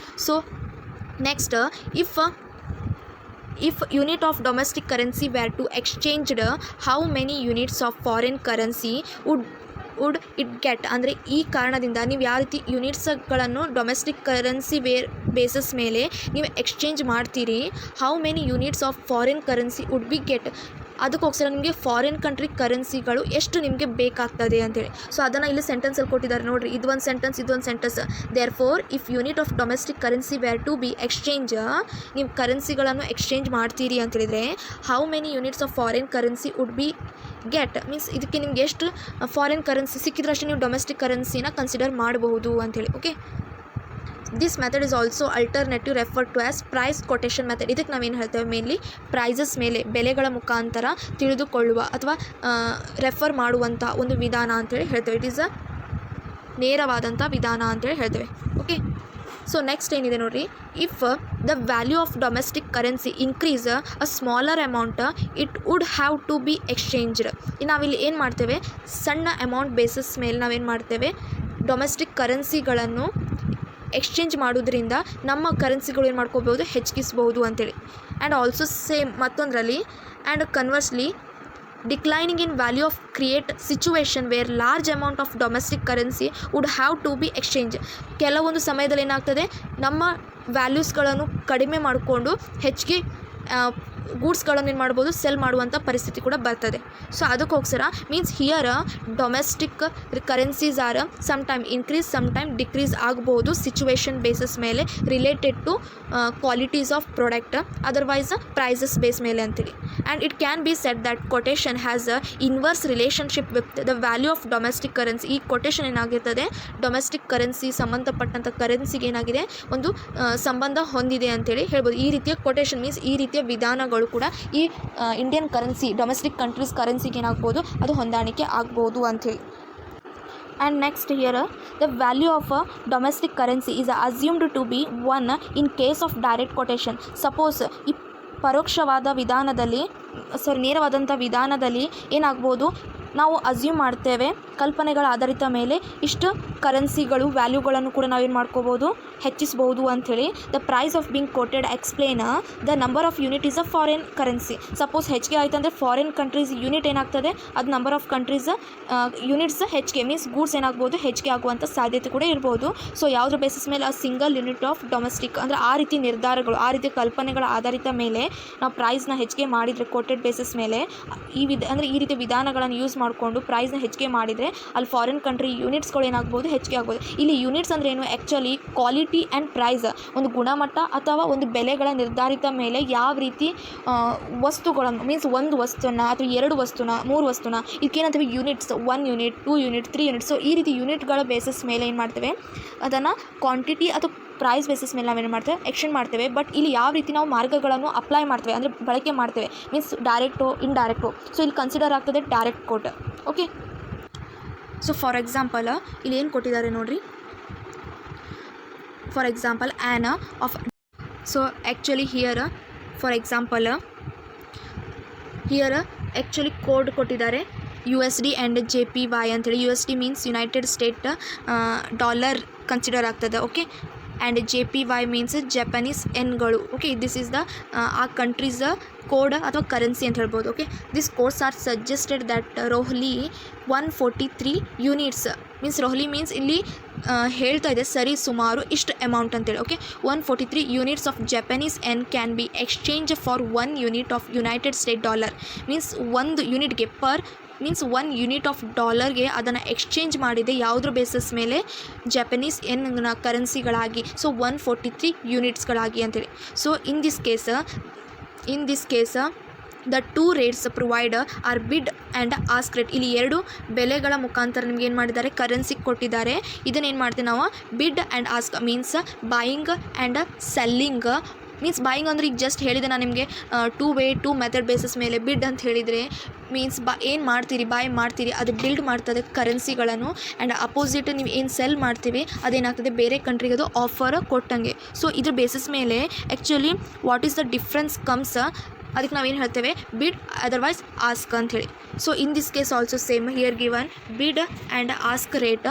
So next if unit of domestic currency were to exchanged, how many units of foreign currency would it get? ಅಂದರೆ ಈ ಕಾರಣದಿಂದ ನೀವು ಯಾವ ರೀತಿ ಯೂನಿಟ್ಸ್ಗಳನ್ನು ಡೊಮೆಸ್ಟಿಕ್ ಕರೆನ್ಸಿ ಬೇಸಿಸ್ ಮೇಲೆ ನೀವು ಎಕ್ಸ್ಚೇಂಜ್ ಮಾಡ್ತೀರಿ, how many units of foreign currency would be get, ಅದಕ್ಕೋಸ್ಕರ ನಿಮಗೆ ಫಾರಿನ್ ಕಂಟ್ರಿ ಕರೆನ್ಸಿಗಳು ಎಷ್ಟು ನಿಮಗೆ ಬೇಕಾಗ್ತದೆ ಅಂತೇಳಿ. ಸೊ ಅದನ್ನು ಇಲ್ಲಿ ಸೆಂಟೆನ್ಸಲ್ಲಿ ಕೊಟ್ಟಿದ್ದಾರೆ ನೋಡಿರಿ, ಇದೊಂದು sentence. Therefore if unit of domestic currency were to be exchange, ನೀವು ಕರೆನ್ಸಿಗಳನ್ನು ಎಕ್ಸ್ಚೇಂಜ್ ಮಾಡ್ತೀರಿ ಅಂತೇಳಿದರೆ how many units of foreign currency would be get, means ಇದಕ್ಕೆ ನಿಮ್ಗೆ ಎಷ್ಟು ಫಾರಿನ್ ಕರೆನ್ಸಿ ಸಿಕ್ಕಿದ್ರಷ್ಟು ನೀವು ಡೊಮೆಸ್ಟಿಕ್ ಕರೆನ್ಸಿನ ಕನ್ಸಿಡರ್ ಮಾಡಬಹುದು ಅಂಥೇಳಿ. Okay, this method is also alternative referred to as price quotation method. ಇದಕ್ಕೆ ನಾವೇನು ಹೇಳ್ತೇವೆ, ಮೇನ್ಲಿ ಪ್ರೈಸಸ್ ಮೇಲೆ ಬೆಲೆಗಳ ಮುಖಾಂತರ ತಿಳಿದುಕೊಳ್ಳುವ ಅಥವಾ ರೆಫರ್ ಮಾಡುವಂಥ ಒಂದು ವಿಧಾನ ಅಂತೇಳಿ ಹೇಳ್ತೇವೆ. ಇಟ್ ಈಸ್ ಅ ನೇರವಾದಂಥ ವಿಧಾನ ಅಂತೇಳಿ ಹೇಳ್ತೇವೆ. ಓಕೆ, ಸೊ ನೆಕ್ಸ್ಟ್ ಏನಿದೆ ನೋಡಿರಿ, if the value of domestic currency increase a smaller amount it would have to be exchanged. ನಾವಿಲ್ಲಿ ಏನು ಮಾಡ್ತೇವೆ, ಸಣ್ಣ ಅಮೌಂಟ್ ಬೇಸಿಸ್ ಮೇಲೆ ನಾವೇನು ಮಾಡ್ತೇವೆ, ಡೊಮೆಸ್ಟಿಕ್ ಕರೆನ್ಸಿಗಳನ್ನು ಎಕ್ಸ್ಚೇಂಜ್ ಮಾಡೋದ್ರಿಂದ ನಮ್ಮ ಕರೆನ್ಸಿಗಳು ಏನು ಮಾಡ್ಕೋಬೋದು, ಹೆಚ್ಚಿಸಬಹುದು ಅಂತೇಳಿ. ಆ್ಯಂಡ್ ಆಲ್ಸೋ ಸೇಮ್ ಮತ್ತೊಂದರಲ್ಲಿ and conversely declining in value of create situation where large amount of domestic currency would have to be exchange. ಕೆಲವೊಂದು ಸಮಯದಲ್ಲಿ ಏನಾಗ್ತದೆ, ನಮ್ಮ ವ್ಯಾಲ್ಯೂಸ್ಗಳನ್ನು ಕಡಿಮೆ ಮಾಡಿಕೊಂಡು ಹೆಚ್ಚಿಗೆ ಗೂಡ್ಸ್ಗಳನ್ನು ಏನು ಮಾಡ್ಬೋದು, ಸೆಲ್ ಮಾಡುವಂಥ ಪರಿಸ್ಥಿತಿ ಕೂಡ ಬರ್ತದೆ. ಸೊ ಅದಕ್ಕೋಸ್ಕರ means here domestic currencies are some time increase some time decrease ಆಗ್ಬೋದು ಸಿಚುವೇಶನ್ ಬೇಸಿಸ್ ಮೇಲೆ related to qualities of product, otherwise prices base ಮೇಲೆ ಅಂತೇಳಿ. And it can be set that quotation has a inverse relationship with the value of domestic currency. ಈ ಕೊಟೇಷನ್ ಏನಾಗಿರ್ತದೆ, ಡೊಮೆಸ್ಟಿಕ್ ಕರೆನ್ಸಿ ಸಂಬಂಧಪಟ್ಟಂಥ ಕರೆನ್ಸಿಗೆ ಏನಾಗಿದೆ, ಒಂದು ಸಂಬಂಧ ಹೊಂದಿದೆ ಅಂತೇಳಿ ಹೇಳ್ಬೋದು. ಈ ರೀತಿಯ ಕೊಟೇಷನ್ ಮೀನ್ಸ್ ಈ ರೀತಿಯ ವಿಧಾನಗಳು ಕೂಡ ಈ ಇಂಡಿಯನ್ ಕರೆನ್ಸಿ ಡೊಮೆಸ್ಟಿಕ್ ಕಂಟ್ರೀಸ್ ಕರೆನ್ಸಿಗೆ ಏನಾಗ್ಬೋದು, ಅದು ಹೊಂದಾಣಿಕೆ ಆಗ್ಬೋದು ಅಂಥೇಳಿ. And next here the value of domestic currency is assumed to be 1 in case of direct quotation. Suppose ಈ ನೇರವಾದಂಥ ವಿಧಾನದಲ್ಲಿ ಏನಾಗ್ಬೋದು, ನಾವು ಅಸ್ಯೂಮ್ ಮಾಡ್ತೇವೆ ಕಲ್ಪನೆಗಳ ಆಧಾರಿತ ಮೇಲೆ ಇಷ್ಟು ಕರೆನ್ಸಿಗಳು ವ್ಯಾಲ್ಯೂಗಳನ್ನು ಕೂಡ ನಾವೇನು ಮಾಡ್ಕೋಬೋದು, ಹೆಚ್ಚಿಸ್ಬೋದು ಅಂಥೇಳಿ. The price of being quoted explain the number of unit is a foreign currency. Suppose ಹೆಚ್ಚಿಗೆ ಆಯಿತು ಅಂದರೆ ಫಾರಿನ್ ಕಂಟ್ರೀಸ್ ಯೂನಿಟ್ ಏನಾಗ್ತದೆ, ಅದು ನಂಬರ್ ಆಫ್ ಕಂಟ್ರೀಸ್ ಯೂನಿಟ್ಸ್ ಹೆಚ್ಚಿಗೆ ಮೀನ್ಸ್ ಗೂಡ್ಸ್ ಏನಾಗ್ಬೋದು, ಹೆಚ್ಚಿಗೆ ಆಗುವಂಥ ಸಾಧ್ಯತೆ ಕೂಡ ಇರ್ಬೋದು. ಸೊ ಯಾವುದ್ರ ಬೇಸಿಸ್ ಮೇಲೆ, ಆ ಸಿಂಗಲ್ ಯೂನಿಟ್ ಆಫ್ ಡೊಮೆಸ್ಟಿಕ್ ಅಂದರೆ ಆ ರೀತಿ ನಿರ್ಧಾರಗಳು, ಆ ರೀತಿ ಕಲ್ಪನೆಗಳ ಆಧಾರಿತ ಮೇಲೆ ನಾವು ಪ್ರೈಸ್ನ ಹೆಚ್ಚಿಗೆ ಮಾಡಿದರೆ ಕೋಟೆಡ್ ಬೇಸಿಸ್ ಮೇಲೆ ಈ ರೀತಿ ವಿಧಾನಗಳನ್ನು ಯೂಸ್ ಮಾಡಿಕೊಂಡು ಪ್ರೈಸ್ನ ಹೆಚ್ಚಿಗೆ ಮಾಡಿದರೆ ಅಲ್ಲಿ ಫಾರಿನ್ ಕಂಟ್ರಿ ಯೂನಿಟ್ಸ್ಗಳು ಏನಾಗ್ಬೋದು, ಹೆಚ್ಚಿಗೆ ಆಗ್ಬೋದು. ಇಲ್ಲಿ ಯೂನಿಟ್ಸ್ ಅಂದ್ರೆ ಏನು, ಆ್ಯಕ್ಚುಲಿ ಕ್ವಾಲಿಟಿ ಆ್ಯಂಡ್ ಪ್ರೈಸ್, ಒಂದು ಗುಣಮಟ್ಟ ಅಥವಾ ಒಂದು ಬೆಲೆಗಳ ನಿರ್ಧಾರಿತ ಮೇಲೆ ಯಾವ ರೀತಿ ವಸ್ತುಗಳನ್ನು ಮೀನ್ಸ್ ಒಂದು ವಸ್ತುನ ಅಥವಾ 2 ವಸ್ತುನ 3 ವಸ್ತುನ ಇದಕ್ಕೇನಂತೀವಿ units, 1 unit 2 unit 3 unit. So ಈ ರೀತಿ ಯೂನಿಟ್ಗಳ ಬೇಸಿಸ್ ಮೇಲೆ ಏನು ಮಾಡ್ತೇವೆ, ಅದನ್ನು ಕ್ವಾಂಟಿಟಿ ಅಥವಾ ಪ್ರೈಸ್ ಬೇಸಿಸ್ ಮೇಲೆ ನಾವೇನು ಮಾಡ್ತೇವೆ ಎಕ್ಸ್ಚೇಂಜ್ ಮಾಡ್ತೇವೆ. ಬಟ್ ಇಲ್ಲಿ ಯಾವ ರೀತಿ ನಾವು ಮಾರ್ಗಗಳನ್ನು ಅಪ್ಲೈ ಮಾಡ್ತೇವೆ ಅಂದರೆ ಬಳಕೆ ಮಾಡ್ತೇವೆ ಮೀನ್ಸ್ ಡೈರೆಕ್ಟು ಇಂಡೈರೆಕ್ಟು. ಸೊ ಇಲ್ಲಿ ಕನ್ಸಿಡರ್ ಆಗ್ತದೆ direct quote. Okay, so for example ಇಲ್ಲಿ ಏನು ಕೊಟ್ಟಿದ್ದಾರೆ ನೋಡಿರಿ. For example an of, so actually here for example here actually code ಕೊಟ್ಟಿದ್ದಾರೆ USD ಆ್ಯಂಡ್ JPY ಅಂತೇಳಿ. USD means united state dollar consider ಆಗ್ತದೆ. Okay, and JPY means Japanese ಎನ್ಗಳು. Okay, this is the ah countries code ಅಥವಾ ಕರೆನ್ಸಿ ಅಂತ ಹೇಳ್ಬೋದು. Okay, this codes are suggested that roughly 143 units means ರೋಹ್ಲಿ means ಇಲ್ಲಿ ಹೇಳ್ತಾ ಇದೆ ಸರಿ ಸುಮಾರು ಇಷ್ಟು ಅಮೌಂಟ್ ಅಂತೇಳಿ. Okay, 143 units of Japanese N can be exchange for 1 unit of United state dollar means ಒಂದು ಯೂನಿಟ್ಗೆ ಮೀನ್ಸ್ 1 ಯೂನಿಟ್ ಆಫ್ ಡಾಲರ್ಗೆ ಅದನ್ನು ಎಕ್ಸ್ಚೇಂಜ್ ಮಾಡಿದೆ ಯಾವುದ್ರ ಬೇಸಿಸ್ ಮೇಲೆ ಜಪನೀಸ್ ಎನ್ನ ಕರೆನ್ಸಿಗಳಾಗಿ. ಸೊ 143 ಯೂನಿಟ್ಸ್ಗಳಾಗಿ ಅಂತೇಳಿ. So in this case the two rates provide are bid and ask rate. ಇಲ್ಲಿ ಎರಡು ಬೆಲೆಗಳ ಮುಖಾಂತರ ನಿಮ್ಗೆ ಏನು ಮಾಡಿದ್ದಾರೆ ಕರೆನ್ಸಿ ಕೊಟ್ಟಿದ್ದಾರೆ. ಇದನ್ನೇನು ಮಾಡ್ತೀವಿ ನಾವು ಬಿಡ್ and ask means buying and selling means buying ಅಂದರೆ ಈಗ ಜಸ್ಟ್ ಹೇಳಿದೆ ನಾನು ನಿಮಗೆ ಟೂ ಮೆಥಡ್ ಬೇಸಿಸ್ ಮೇಲೆ. ಬಿಡ್ ಅಂತ ಹೇಳಿದರೆ ಮೀನ್ಸ್ ಏನು ಮಾಡ್ತೀರಿ ಬಾಯ್ ಮಾಡ್ತೀರಿ ಅದು ಬಿಲ್ಡ್ ಮಾಡ್ತದೆ ಕರೆನ್ಸಿಗಳನ್ನು. ಆ್ಯಂಡ್ ಅಪೋಸಿಟ್ ನೀವು ಏನು ಸೆಲ್ ಮಾಡ್ತೀವಿ ಅದೇನಾಗ್ತದೆ ಬೇರೆ ಕಂಟ್ರಿಗೆ ಅದು ಆಫರ್ ಕೊಟ್ಟಂಗೆ. ಸೊ ಇದ್ರ ಬೇಸಿಸ್ ಮೇಲೆ actually what is the difference comes ಅದಕ್ಕೆ ನಾವೇನು ಹೇಳ್ತೇವೆ ಬಿಡ್ ಅದರ್ವೈಸ್ ಆಸ್ಕ್ ಅಂಥೇಳಿ. So in this case also same here given bid and ask rate.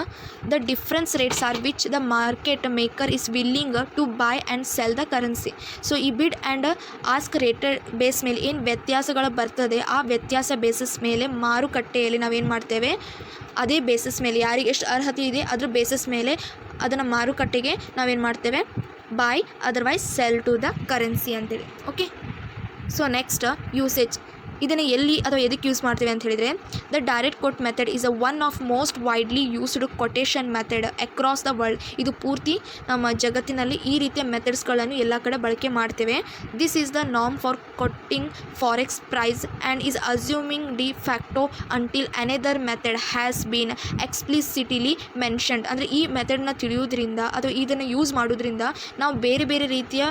The difference rates are which the market maker is willing to buy and sell the currency. So ಈ bid and ask rate base ಮೇಲೆ ಏನು ವ್ಯತ್ಯಾಸಗಳು ಬರ್ತದೆ ಆ ವ್ಯತ್ಯಾಸ ಬೇಸಿಸ್ ಮೇಲೆ ಮಾರುಕಟ್ಟೆಯಲ್ಲಿ ನಾವೇನು ಮಾಡ್ತೇವೆ ಅದೇ ಬೇಸಿಸ್ ಮೇಲೆ ಯಾರಿಗೆ ಎಷ್ಟು ಅರ್ಹತೆ ಇದೆ ಅದ್ರ ಬೇಸಿಸ್ ಮೇಲೆ ಅದನ್ನು ಮಾರುಕಟ್ಟೆಗೆ ನಾವೇನು ಮಾಡ್ತೇವೆ buy otherwise sell to the currency ಅಂತೇಳಿ. Okay, so next usage. ಇದನ್ನು ಎಲ್ಲಿ ಅಥವಾ ಎದಕ್ಕೆ ಯೂಸ್ ಮಾಡ್ತೀವಿ ಅಂತ ಹೇಳಿದರೆ the direct quote method is one of most widely used quotation method across the world. ಇದು ಪೂರ್ತಿ ನಮ್ಮ ಜಗತ್ತಿನಲ್ಲಿ ಈ ರೀತಿಯ ಮೆಥಡ್ಸ್ಗಳನ್ನು ಎಲ್ಲ ಕಡೆ ಬಳಕೆ ಮಾಡ್ತೇವೆ. This is the norm for quoting forex price and is assuming de facto until another method has been explicitly mentioned. ಅಂದರೆ ಈ ಮೆಥಡ್ನ ತಿಳಿಯೋದ್ರಿಂದ ಅಥವಾ ಇದನ್ನು ಯೂಸ್ ಮಾಡೋದ್ರಿಂದ ನಾವು ಬೇರೆ ಬೇರೆ ರೀತಿಯ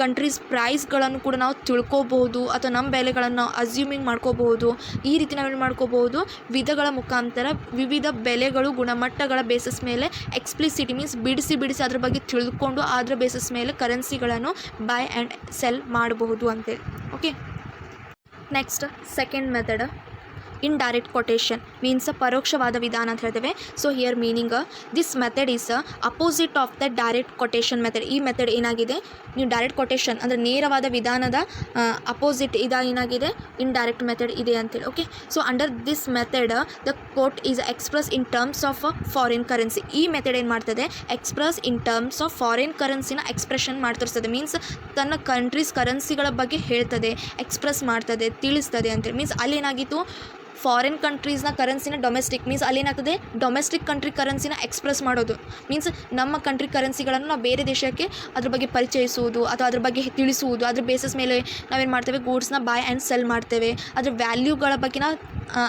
ಕಂಟ್ರೀಸ್ ಪ್ರೈಸ್ಗಳನ್ನು ಕೂಡ ನಾವು ತಿಳ್ಕೊಬೋದು ಅಥವಾ ನಮ್ಮ ಬೆಲೆಗಳನ್ನು ಅಸ್ಯೂಮಿಂಗ್ ಮಾಡ್ಕೋಬಹುದು. ಈ ರೀತಿ ನಾವೇನು ಮಾಡ್ಕೋಬಹುದು ವಿಧಗಳ ಮುಖಾಂತರ ವಿವಿಧ ಬೆಲೆಗಳು ಗುಣಮಟ್ಟಗಳ ಬೇಸಿಸ್ ಮೇಲೆ ಎಕ್ಸ್ಪ್ಲಿಸಿಟಿ ಮೀನ್ಸ್ ಬಿಡಿಸಿ ಅದ್ರ ಬಗ್ಗೆ ತಿಳಿದುಕೊಂಡು ಅದರ ಬೇಸಿಸ್ ಮೇಲೆ ಕರೆನ್ಸಿಗಳನ್ನು ಬೈ ಆ್ಯಂಡ್ ಸೆಲ್ ಮಾಡಬಹುದು ಅಂತೇಳಿ. Okay, next second method indirect quotation means ಪರೋಕ್ಷವಾದ ವಿಧಾನ ಅಂತ ಹೇಳ್ತೇವೆ. So here meaning this method is opposite of the direct quotation method. ಈ ಮೆಥಡ್ ಏನಾಗಿದೆ ನೀವು ಡೈರೆಕ್ಟ್ ಕೊಟೇಶನ್ ಅಂದರೆ ನೇರವಾದ ವಿಧಾನದ ಅಪೋಸಿಟ್ ಏನಾಗಿದೆ ಇಂಡೈರೆಕ್ಟ್ ಮೆಥಡ್ ಇದೆ ಅಂತೇಳಿ. Okay, so under this method the quote is express in terms of foreign currency. ಈ ಮೆಥಡ್ ಏನು ಮಾಡ್ತದೆ express in terms of foreign ಕರೆನ್ಸಿನ ಎಕ್ಸ್ಪ್ರೆಷನ್ ಮಾಡ್ತಿರ್ತದೆ. ಮೀನ್ಸ್ ತನ್ನ ಕಂಟ್ರೀಸ್ ಕರೆನ್ಸಿಗಳ ಬಗ್ಗೆ ಹೇಳ್ತದೆ, ಎಕ್ಸ್ಪ್ರೆಸ್ ಮಾಡ್ತದೆ, ತಿಳಿಸ್ತದೆ ಅಂತೇಳಿ. ಮೀನ್ಸ್ ಅಲ್ಲೇನಾಗಿತ್ತು ಫಾರಿನ್ ಕಂಟ್ರೀಸ್ನ ಕರೆನ್ಸಿನ ಡೊಮೆಸ್ಟಿಕ್ ಮೀನ್ಸ್ ಅಲ್ಲೇನಾಗ್ತದೆ ಡೊಮೆಸ್ಟಿಕ್ ಕಂಟ್ರಿ ಕರೆನ್ಸಿನ ಎಕ್ಸ್ಪ್ರೆಸ್ ಮಾಡೋದು. ಮೀನ್ಸ್ ನಮ್ಮ ಕಂಟ್ರಿ ಕರೆನ್ಸಿಗಳನ್ನು ನಾವು ಬೇರೆ ದೇಶಕ್ಕೆ ಅದ್ರ ಬಗ್ಗೆ ಪರಿಚಯಿಸುವುದು ಅಥವಾ ಅದ್ರ ಬಗ್ಗೆ ತಿಳಿಸುವುದು. ಅದ್ರ ಬೇಸಿಸ್ ಮೇಲೆ ನಾವೇನು ಮಾಡ್ತೇವೆ ಗೂಡ್ಸ್ನ ಬೈ ಆ್ಯಂಡ್ ಸೆಲ್ ಮಾಡ್ತೇವೆ. ಅದ್ರ ವ್ಯಾಲ್ಯೂಗಳ ಬಗ್ಗೆ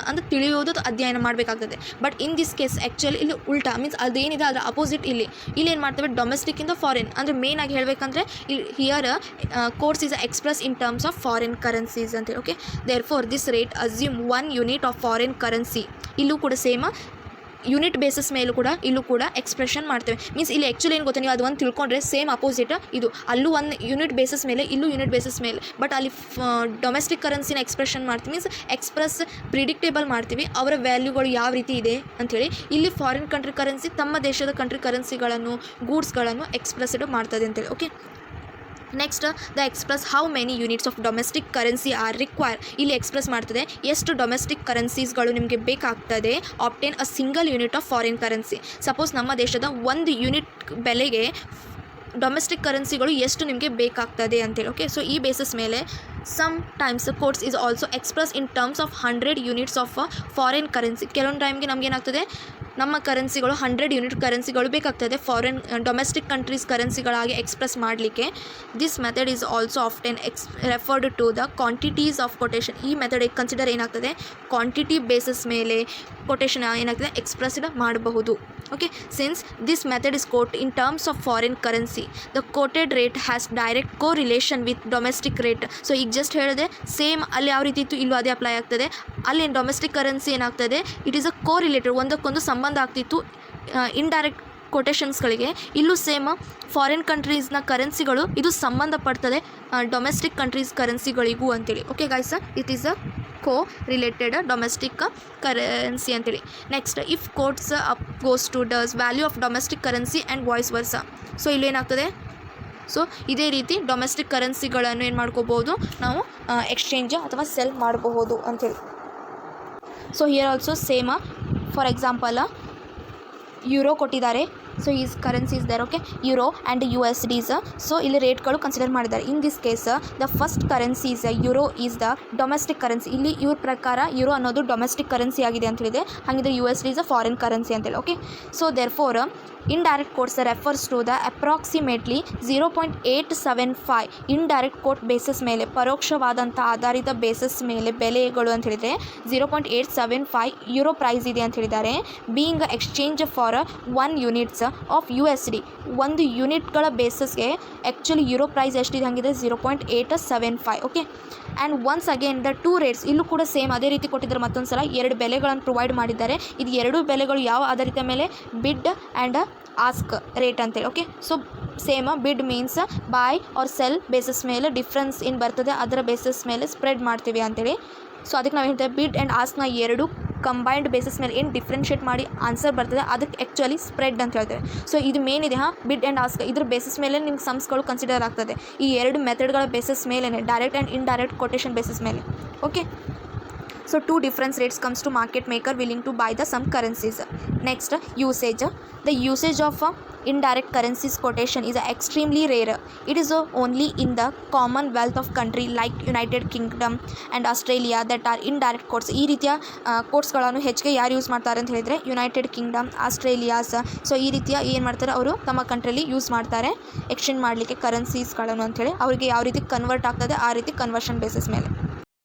ಅಂದರೆ ತಿಳಿಯೋದು ಅಧ್ಯಯನ ಮಾಡಬೇಕಾಗ್ತದೆ. But in this case actually ಇಲ್ಲಿ ಉಲ್ಟಾ ಮೀನ್ಸ್ ಅದೇನಿದೆ ಅದರ ಅಪೋಸಿಟ್ ಇಲ್ಲಿ ಏನು ಮಾಡ್ತೇವೆ ಡೊಮೆಸ್ಟಿಕ್ಕಿಂದ ಫಾರಿನ್ ಅಂದರೆ ಮೇನ್ ಆಗಿ ಹೇಳಬೇಕಂದ್ರೆ ಇಲ್ಲಿ here course is express in terms of foreign currencies ಅಂತೇಳಿ. Okay, there for this rate assume 1 unit of foreign currency. ಇಲ್ಲೂ ಕೂಡ ಸೇಮ್ ಯೂನಿಟ್ ಬೇಸಿಸ್ ಮೇಲೂ ಕೂಡ ಇಲ್ಲೂ ಕೂಡ ಎಕ್ಸ್ಪ್ರೆಷನ್ ಮಾಡ್ತೇವೆ. ಮೀನ್ಸ್ ಇಲ್ಲಿ ಆ್ಯಕ್ಚುಲಿ ಏನು ಗೊತ್ತಾ ನೀವು ಅದು ಒಂದು ತಿಳ್ಕೊಂಡ್ರೆ ಸೇಮ್ ಅಪೋಸಿಟ್ ಇದು ಅಲ್ಲೂ ಒಂದು ಯೂನಿಟ್ ಬೇಸಿಸ್ ಮೇಲೆ ಇಲ್ಲೂ ಯೂನಿಟ್ ಬೇಸಿಸ್ ಮೇಲೆ. ಬಟ್ ಅಲ್ಲಿ ಡೊಮೆಸ್ಟಿಕ್ ಕರೆನ್ಸಿನ ಎಕ್ಸ್ಪ್ರೆಷನ್ ಮಾಡ್ತೀವಿ ಮೀನ್ಸ್ ಎಕ್ಸ್ಪ್ರೆಸ್ ಪ್ರಿಡಿಕ್ಟೇಬಲ್ ಮಾಡ್ತೀವಿ ಅವರ ವ್ಯಾಲ್ಯೂಗಳು ಯಾವ ರೀತಿ ಇದೆ ಅಂಥೇಳಿ. ಇಲ್ಲಿ ಫಾರಿನ್ ಕಂಟ್ರಿ ಕರೆನ್ಸಿ ತಮ್ಮ ದೇಶದ ಕಂಟ್ರಿ ಕರೆನ್ಸಿಗಳನ್ನು ಗೂಡ್ಸ್ಗಳನ್ನು ಎಕ್ಸ್ಪ್ರೆಸ್ಡ್ ಮಾಡ್ತದೆ ಅಂತೇಳಿ. Okay, next the express how many units of domestic currency are require. ಇಲ್ಲಿ ಎಕ್ಸ್ಪ್ರೆಸ್ ಮಾಡ್ತದೆ ಎಷ್ಟು ಡೊಮೆಸ್ಟಿಕ್ ಕರೆನ್ಸೀಸ್ಗಳು ನಿಮಗೆ ಬೇಕಾಗ್ತದೆ obtain a single unit of foreign currency. Suppose ನಮ್ಮ ದೇಶದ 1 ಯೂನಿಟ್ ಬೆಲೆಗೆ ಡೊಮೆಸ್ಟಿಕ್ ಕರೆನ್ಸಿಗಳು ಎಷ್ಟು ನಿಮಗೆ ಬೇಕಾಗ್ತದೆ ಅಂತೇಳಿ. ಓಕೆ, ಸೊ ಈ ಬೇಸಿಸ್ ಮೇಲೆ some times course is also express in terms of 100 units of foreign currency. ಕೆಲವೊಂದು ಟೈಮ್ಗೆ ನಮ್ಗೆ ಏನಾಗ್ತದೆ ನಮ್ಮ ಕರೆನ್ಸಿಗಳು 100 ಯೂನಿಟ್ ಕರೆನ್ಸಿಗಳು ಬೇಕಾಗ್ತದೆ ಡೊಮೆಸ್ಟಿಕ್ ಕಂಟ್ರೀಸ್ ಕರೆನ್ಸಿಗಳಾಗಿ ಎಕ್ಸ್ಪ್ರೆಸ್ ಮಾಡಲಿಕ್ಕೆ. This method is also often referred to the quantities of quotation. ಈ ಮೆಥಡ್ ಕನ್ಸಿಡರ್ ಏನಾಗ್ತದೆ, ಕ್ವಾಂಟಿಟಿ ಬೇಸಿಸ್ ಮೇಲೆ ಕೊಟೇಶನ್ ಏನಾಗ್ತದೆ ಎಕ್ಸ್ಪ್ರೆಸ್ಡ್ ಮಾಡಬಹುದು. Okay, since this method is quote in terms of foreign currency, the quoted rate has direct correlation with domestic rate. So ಈಗ ಜಸ್ಟ್ ಹೇಳಿದೆ ಸೇಮ್ ಅಲ್ಲಿ ಯಾವ ರೀತಿ ಇತ್ತು ಇಲ್ಲೂ ಅದೇ ಅಪ್ಲೈ ಆಗ್ತದೆ. ಅಲ್ಲಿ ಡೊಮೆಸ್ಟಿಕ್ ಕರೆನ್ಸಿ ಏನಾಗ್ತದೆ, it is a co related, ಒಂದಕ್ಕೊಂದು ಸಂಬಂಧ ಆಗ್ತಿತ್ತು ಇಂಡೈರೆಕ್ಟ್ ಕೊಟೇಶನ್ಸ್ಗಳಿಗೆ. ಇಲ್ಲೂ ಸೇಮ್ ಫಾರಿನ್ ಕಂಟ್ರೀಸ್ನ ಕರೆನ್ಸಿಗಳು ಇದು ಸಂಬಂಧಪಡ್ತದೆ ಡೊಮೆಸ್ಟಿಕ್ ಕಂಟ್ರೀಸ್ ಕರೆನ್ಸಿಗಳಿಗೂ ಅಂತೇಳಿ. Okay guys, it is a correlated domestic currency ಅಂತೇಳಿ. Next, if quotes up goes to does value of domestic currency and vice versa. So ಇಲ್ಲೇನಾಗ್ತದೆ, ಸೊ ಇದೇ ರೀತಿ ಡೊಮೆಸ್ಟಿಕ್ ಕರೆನ್ಸಿಗಳನ್ನು ಏನು ಮಾಡ್ಕೋಬೋದು ನಾವು ಎಕ್ಸ್ಚೇಂಜ್ ಅಥವಾ ಸೆಲ್ ಮಾಡಬಹುದು ಅಂಥೇಳಿ. So here also same, for example euro ಕೊಟ್ಟಿದ್ದಾರೆ. So is currency is there. Okay, euro and USDs. So ಇಲ್ಲಿ ರೇಟ್ಗಳು ಕನ್ಸಿಡರ್ ಮಾಡಿದ್ದಾರೆ. In this case the first currency is euro is the domestic currency. ಇಲ್ಲಿ ಇವ್ರ ಪ್ರಕಾರ ಯೂರೋ ಅನ್ನೋದು ಡೊಮೆಸ್ಟಿಕ್ ಕರೆನ್ಸಿ ಆಗಿದೆ ಅಂತ ಹೇಳಿದೆ. ಹಾಗಿದ್ರೆ USD is a foreign currency ಅಂತೇಳಿ. Okay, so there for indirect quotes refers to the approximately 0.875 indirect quote basis ಮೇಲೆ ಪರೋಕ್ಷವಾದಂಥ ಆಧಾರಿತ ಬೇಸಿಸ್ ಮೇಲೆ ಬೆಲೆಗಳು ಅಂತ ಹೇಳಿದರೆ 0.875 ಯೂರೋ ಪ್ರೈಸ್ ಇದೆ ಅಂತ ಹೇಳಿದ್ದಾರೆ. Being exchange for 1 units of USD. ಒಂದು ಯೂನಿಟ್ಗಳ ಬೇಸಿಸ್ಗೆ ಆ್ಯಕ್ಚುಲಿ ಯೂರೋ ಪ್ರೈಸ್ ಎಷ್ಟಿದೆ ಹಂಗಿದೆ 0.875. Okay, and once again the two rates, ಇಲ್ಲೂ ಕೂಡ ಸೇಮ್ ಅದೇ ರೀತಿ ಕೊಟ್ಟಿದ್ದಾರೆ. ಮತ್ತೊಂದು ಸಲ 2 ಬೆಲೆಗಳನ್ನು ಪ್ರೊವೈಡ್ ಮಾಡಿದ್ದಾರೆ. ಇದು 2 ಬೆಲೆಗಳು ಯಾವ ಆಧಾರಿತ ಮೇಲೆ, ಬಿಡ್ ಆ್ಯಂಡ್ ಆಸ್ಕ್ ರೇಟ್ ಅಂತೇಳಿ. ಓಕೆ, ಸೊ ಸೇಮ್ ಬಿಡ್ ಮೀನ್ಸ್ ಬಾಯ್ ಆರ್ ಸೆಲ್ ಬೇಸಿಸ್ ಮೇಲೆ ಡಿಫ್ರೆನ್ಸ್ ಏನು ಬರ್ತದೆ ಅದರ ಬೇಸಿಸ್ ಮೇಲೆ ಸ್ಪ್ರೆಡ್ ಮಾಡ್ತೀವಿ ಅಂತೇಳಿ. ಸೊ ಅದಕ್ಕೆ ನಾವು ಹೇಳ್ತೇವೆ ಬಿಡ್ ಆ್ಯಂಡ್ ಆಸ್ಕ್ನ 2 ಕಂಬೈನ್ಡ್ ಬೇಸಿಸ್ ಮೇಲೆ ಏನು ಡಿಫ್ರೆನ್ಷಿಯೇಟ್ ಮಾಡಿ ಆನ್ಸರ್ ಬರ್ತದೆ ಅದಕ್ಕೆ ಆ್ಯಕ್ಚುಲಿ ಸ್ಪ್ರೆಡ್ ಅಂತ ಹೇಳ್ತೇವೆ. ಸೊ ಇದು ಮೇನ್ ಇದೆ ಬಿಡ್ ಆ್ಯಂಡ್ ಆಸ್ಕ್, ಇದ್ರ ಬೇಸಿಸ್ ಮೇಲೆ ನಿಮ್ಮ ಸಮ್ಸ್ಗಳು ಕನ್ಸಿಡರ್ ಆಗ್ತದೆ. ಈ 2 ಮೆಥಡ್ಗಳ ಬೇಸಿಸ್ ಮೇಲೆ, direct and indirect quotation basis ಮೇಲೆ. Okay, so 2 different rates comes to market maker willing to buy the some currencies. Next, usage. The usage of indirect currencies quotation is extremely rare. It is only in the commonwealth of country like United Kingdom and Australia that are indirect quotes. ಈ ರೀತಿಯ ಕೋಟ್ಸ್ಗಳನ್ನು ಹೆಚ್ಚಿಗೆ ಯಾರು ಯೂಸ್ ಮಾಡ್ತಾರೆ ಅಂತ ಹೇಳಿದರೆ ಯುನೈಟೆಡ್ ಕಿಂಗ್ಡಮ್, ಆಸ್ಟ್ರೇಲಿಯಾಸ್. ಸೊ ಈ ರೀತಿಯ ಏನು ಮಾಡ್ತಾರೆ ಅವರು ತಮ್ಮ ಕಂಟ್ರಿಯಲ್ಲಿ ಯೂಸ್ ಮಾಡ್ತಾರೆ ಎಕ್ಸ್ಚೇಂಜ್ ಮಾಡಲಿಕ್ಕೆ ಕರೆನ್ಸೀಸ್ಗಳನ್ನು ಅಂಥೇಳಿ. ಅವರಿಗೆ ಯಾವ ರೀತಿ ಕನ್ವರ್ಟ್ ಆಗ್ತದೆ ಆ ರೀತಿ ಕನ್ವರ್ಷನ್ ಬೇಸಿಸ್ ಮೇಲೆ.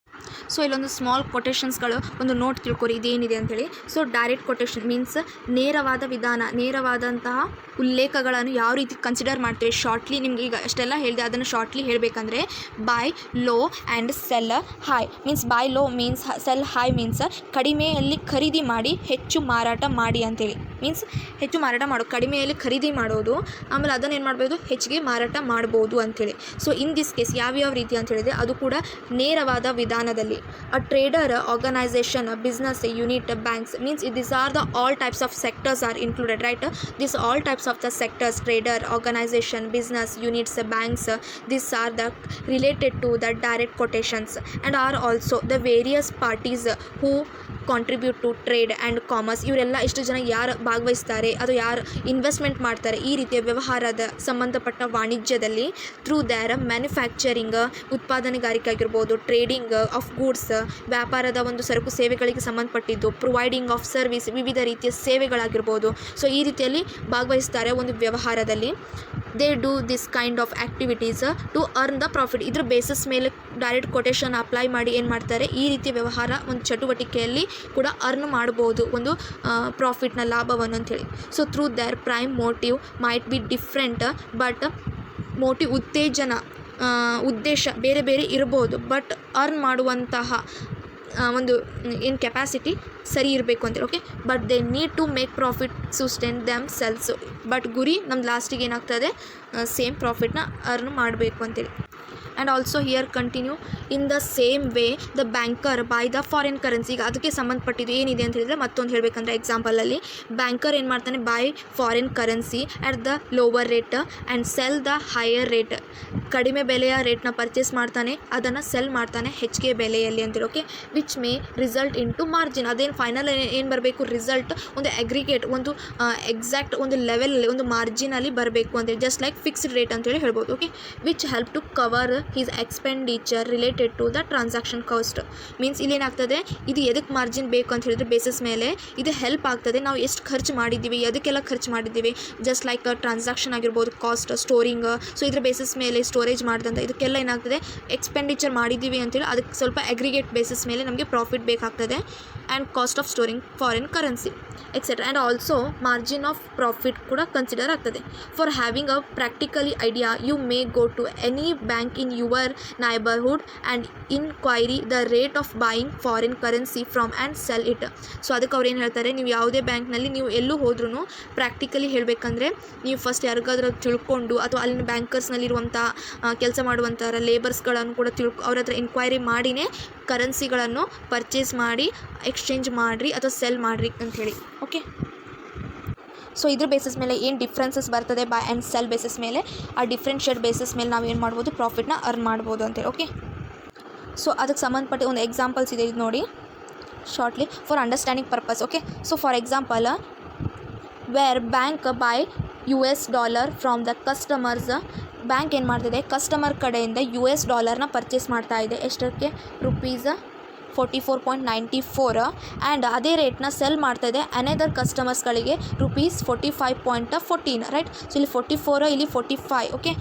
ಸೊ ಇಲ್ಲೊಂದು ಸ್ಮಾಲ್ ಕೊಟೇಶನ್ಸ್ಗಳು ಒಂದು ನೋಟ್ ತಿಳ್ಕೊರಿ ಇದೇನಿದೆ ಅಂಥೇಳಿ. ಸೊ ಡೈರೆಕ್ಟ್ ಕೊಟೇಶನ್ ಮೀನ್ಸ್ ನೇರವಾದ ವಿಧಾನ, ನೇರವಾದಂತಹ ಉಲ್ಲೇಖಗಳನ್ನು ಯಾವ ರೀತಿ ಕನ್ಸಿಡರ್ ಮಾಡ್ತೀವಿ. ಶಾರ್ಟ್ಲಿ ನಿಮ್ಗೆ ಈಗ ಅಷ್ಟೆಲ್ಲ ಹೇಳಿದೆ, ಅದನ್ನು ಶಾರ್ಟ್ಲಿ ಹೇಳಬೇಕಂದ್ರೆ buy low and sell high means buy low means sell high means ಕಡಿಮೆಯಲ್ಲಿ ಖರೀದಿ ಮಾಡಿ ಹೆಚ್ಚು ಮಾರಾಟ ಮಾಡಿ ಅಂತೇಳಿ. ಮೀನ್ಸ್ ಹೆಚ್ಚು ಮಾರಾಟ ಮಾಡೋದು, ಕಡಿಮೆಯಲ್ಲಿ ಖರೀದಿ ಮಾಡೋದು, ಆಮೇಲೆ ಅದನ್ನು ಏನು ಮಾಡ್ಬೋದು ಹೆಚ್ಚಿಗೆ ಮಾರಾಟ ಮಾಡ್ಬೋದು ಅಂಥೇಳಿ. ಸೊ ಇನ್ ದಿಸ್ ಕೇಸ್ ಯಾವ್ಯಾವ ರೀತಿ ಅಂತ ಹೇಳಿದರೆ ಅದು ಕೂಡ ನೇರವಾದ ವಿಧಾನದಲ್ಲಿ. A trader, organization, a business, a unit, a banks means these are the all types of sectors are included, right? These all types of the sectors, trader, organization, business, units, banks, these are the related to the direct quotations and are also the various parties who contribute to trade and commerce. ಇವರೆಲ್ಲ ಇಷ್ಟು ಜನ ಯಾರು ಭಾಗವಹಿಸ್ತಾರೆ, ಅದು ಯಾರು ಇನ್ವೆಸ್ಟ್ಮೆಂಟ್ ಮಾಡ್ತಾರೆ ಈ ರೀತಿಯ ವ್ಯವಹಾರದ ಸಂಬಂಧಪಟ್ಟ ವಾಣಿಜ್ಯದಲ್ಲಿ ಥ್ರೂ ದೇರ್ ಮ್ಯಾನುಫ್ಯಾಕ್ಚರಿಂಗ್, ಉತ್ಪಾದನೆಗಾರಿಕೆ ಆಗಿರ್ಬೋದು, ಟ್ರೇಡಿಂಗ್ ಆಫ್ ಗೂಡ್ಸ್, ವ್ಯಾಪಾರದ ಒಂದು ಸರಕು ಸೇವೆಗಳಿಗೆ ಸಂಬಂಧಪಟ್ಟಿದ್ದು, ಪ್ರೊವೈಡಿಂಗ್ ಆಫ್ ಸರ್ವಿಸ್, ವಿವಿಧ ರೀತಿಯ ಸೇವೆಗಳಾಗಿರ್ಬೋದು. ಸೊ ಈ ರೀತಿಯಲ್ಲಿ ಭಾಗವಹಿಸ್ತಾರೆ ಒಂದು ವ್ಯವಹಾರದಲ್ಲಿ. They do this kind of activities to earn the profit. ಇದ್ರ ಬೇಸಿಸ್ ಮೇಲೆ ಡೈರೆಕ್ಟ್ ಕೊಟೇಶನ್ ಅಪ್ಲೈ ಮಾಡಿ ಏನು ಮಾಡ್ತಾರೆ, ಈ ರೀತಿಯ ವ್ಯವಹಾರ ಒಂದು ಚಟುವಟಿಕೆಯಲ್ಲಿ ಕೂಡ ಅರ್ನ್ ಮಾಡ್ಬೋದು ಒಂದು ಪ್ರಾಫಿಟ್ನ ಲಾಭವನ್ನು ಅಂಥೇಳಿ. So through there prime motive might be different, but motive ಉದ್ದೇಶ ಬೇರೆ ಬೇರೆ ಇರ್ಬೋದು, ಬಟ್ ಅರ್ನ್ ಮಾಡುವಂತಹ ಒಂದು ಏನು ಕೆಪಾಸಿಟಿ ಸರಿ ಇರಬೇಕು ಅಂತೇಳಿ. Okay, but they need to make profit sustain themselves. But ಗುರಿ ನಮ್ದು ಲಾಸ್ಟಿಗೆ ಏನಾಗ್ತದೆ ಸೇಮ್ ಪ್ರಾಫಿಟ್ನ ಅರ್ನ್ ಮಾಡಬೇಕು ಅಂತೇಳಿ. And also here continue in the same way the banker buy the foreign currency. ಈಗ ಅದಕ್ಕೆ ಸಂಬಂಧಪಟ್ಟಿದ್ದು ಏನಿದೆ ಅಂತ ಹೇಳಿದರೆ ಮತ್ತೊಂದು ಹೇಳಬೇಕಂದ್ರೆ ಎಕ್ಸಾಂಪಲಲ್ಲಿ ಬ್ಯಾಂಕರ್ ಏನು ಮಾಡ್ತಾನೆ, by foreign currency at the lower rate and sell the higher rate. ಕಡಿಮೆ ಬೆಲೆಯ ರೇಟ್ನ ಪರ್ಚೇಸ್ ಮಾಡ್ತಾನೆ, ಅದನ್ನು ಸೆಲ್ ಮಾಡ್ತಾನೆ ಹೆಚ್ಚಿಗೆ ಬೆಲೆಯಲ್ಲಿ ಅಂತೇಳಿ. Okay, which may result in to margin. ಅದೇನು ಫೈನಲ್ ಏನು ಬರಬೇಕು ರಿಸಲ್ಟ್, ಒಂದು ಅಗ್ರಿಗೇಟ್, ಒಂದು ಎಕ್ಸಾಕ್ಟ್ ಒಂದು ಲೆವೆಲಲ್ಲಿ, ಒಂದು ಮಾರ್ಜಿನಲ್ಲಿ ಬರಬೇಕು ಅಂತೇಳಿ. ಜಸ್ಟ್ ಲೈಕ್ ಫಿಕ್ಸ್ಡ್ ರೇಟ್ ಅಂತೇಳಿ ಹೇಳ್ಬೋದು. Okay, which help to cover his expenditure related to the transaction cost. Means ಇಲ್ಲಿ ಏನಾಗ್ತದೆ, ಇದು ಎದಕ್ಕೆ ಮಾರ್ಜಿನ್ ಬೇಕು ಅಂತ ಹೇಳಿದ್ರೆ ಬೇಸಿಸ್ ಮೇಲೆ ಇದು ಹೆಲ್ಪ್ ಆಗ್ತದೆ. ನಾವು ಎಷ್ಟು ಖರ್ಚು ಮಾಡಿದ್ದೀವಿ, ಅದಕ್ಕೆಲ್ಲ ಖರ್ಚು ಮಾಡಿದ್ದೀವಿ, ಜಸ್ಟ್ ಲೈಕ್ ಟ್ರಾನ್ಸಾಕ್ಷನ್ ಆಗಿರ್ಬೋದು, ಕಾಸ್ಟ್, ಸ್ಟೋರಿಂಗ್, ಸೊ ಇದ್ರ ಬೇಸಿಸ್ ಮೇಲೆ ಸ್ಟೋರೇಜ್ ಮಾಡಿದಂಥ ಇದಕ್ಕೆಲ್ಲ ಏನಾಗ್ತದೆ ಎಕ್ಸ್ಪೆಂಡಿಚರ್ ಮಾಡಿದ್ದೀವಿ ಅಂತೇಳಿ ಅದಕ್ಕೆ ಸ್ವಲ್ಪ ಅಗ್ರಿಗೇಟ್ ಬೇಸಿಸ್ ಮೇಲೆ ನಮಗೆ ಪ್ರಾಫಿಟ್ ಬೇಕಾಗ್ತದೆ. And cost of storing foreign currency etcetera. And also margin of profit ಕೂಡ ಕನ್ಸಿಡರ್ ಆಗ್ತದೆ. For having a practically idea you may go to any bank in your neighbourhood and inquiry the rate of buying foreign currency from and sell it. So ಅದಕ್ಕೆ ಅವ್ರು ಏನು ಹೇಳ್ತಾರೆ, ನೀವು ಯಾವುದೇ ಬ್ಯಾಂಕ್ನಲ್ಲಿ ನೀವು ಎಲ್ಲೂ ಹೋದ್ರೂ ಪ್ರಾಕ್ಟಿಕಲಿ ಹೇಳಬೇಕಂದ್ರೆ ನೀವು ಫಸ್ಟ್ ಯಾರಿಗಾದ್ರೂ ತಿಳ್ಕೊಂಡು ಅಥವಾ ಅಲ್ಲಿನ ಬ್ಯಾಂಕರ್ಸ್ನಲ್ಲಿರುವಂಥ ಕೆಲಸ ಮಾಡುವಂಥ ಲೇಬರ್ಸ್ಗಳನ್ನು ಕೂಡ ಅವ್ರ ಹತ್ರ ಇನ್ಕ್ವೈರಿ ಮಾಡಿನೇ ಕರೆನ್ಸಿಗಳನ್ನು ಪರ್ಚೇಸ್ ಮಾಡಿ ಎಕ್ಸ್ಚೇಂಜ್ ಮಾಡಿರಿ ಅಥವಾ ಸೆಲ್ ಮಾಡಿರಿ ಅಂಥೇಳಿ. ಓಕೆ, ಸೊ ಇದ್ರ ಬೇಸಿಸ್ ಮೇಲೆ ಏನು ಡಿಫ್ರೆನ್ಸಸ್ ಬರ್ತದೆ ಬೈ ಆ್ಯಂಡ್ ಸೆಲ್ ಬೇಸಿಸ್ ಮೇಲೆ, ಆ ಡಿಫ್ರೆನ್ಷಿಯೇಟ್ ಬೇಸಿಸ್ ಮೇಲೆ ನಾವು ಏನು ಮಾಡ್ಬೋದು, ಪ್ರಾಫಿಟ್ನ ಅರ್ನ್ ಮಾಡ್ಬೋದು ಅಂತೇಳಿ. ಓಕೆ, ಸೊ ಅದಕ್ಕೆ ಸಂಬಂಧಪಟ್ಟ ಒಂದು ಎಕ್ಸಾಂಪಲ್ಸ್ ಇದೆ, ಇದು ನೋಡಿ shortly for understanding purpose. Okay, so for example where bank buy $US from the customers. Bank ಏನು ಮಾಡ್ತಿದೆ, ಕಸ್ಟಮರ್ ಕಡೆಯಿಂದ $US ಪರ್ಚೇಸ್ ಮಾಡ್ತಾ ಇದೆ. ಎಷ್ಟಕ್ಕೆ? ₹44.94 ಆ್ಯಂಡ್ ಅದೇ ರೇಟ್ನ ಸೆಲ್ ಮಾಡ್ತಾಯಿದೆ ಅನದರ್ ಕಸ್ಟಮರ್ಸ್ಗಳಿಗೆ ₹45.14, ರೈಟ್. ಸೊ ಇಲ್ಲಿ 44, ಇಲ್ಲಿ 45. ಓಕೆ,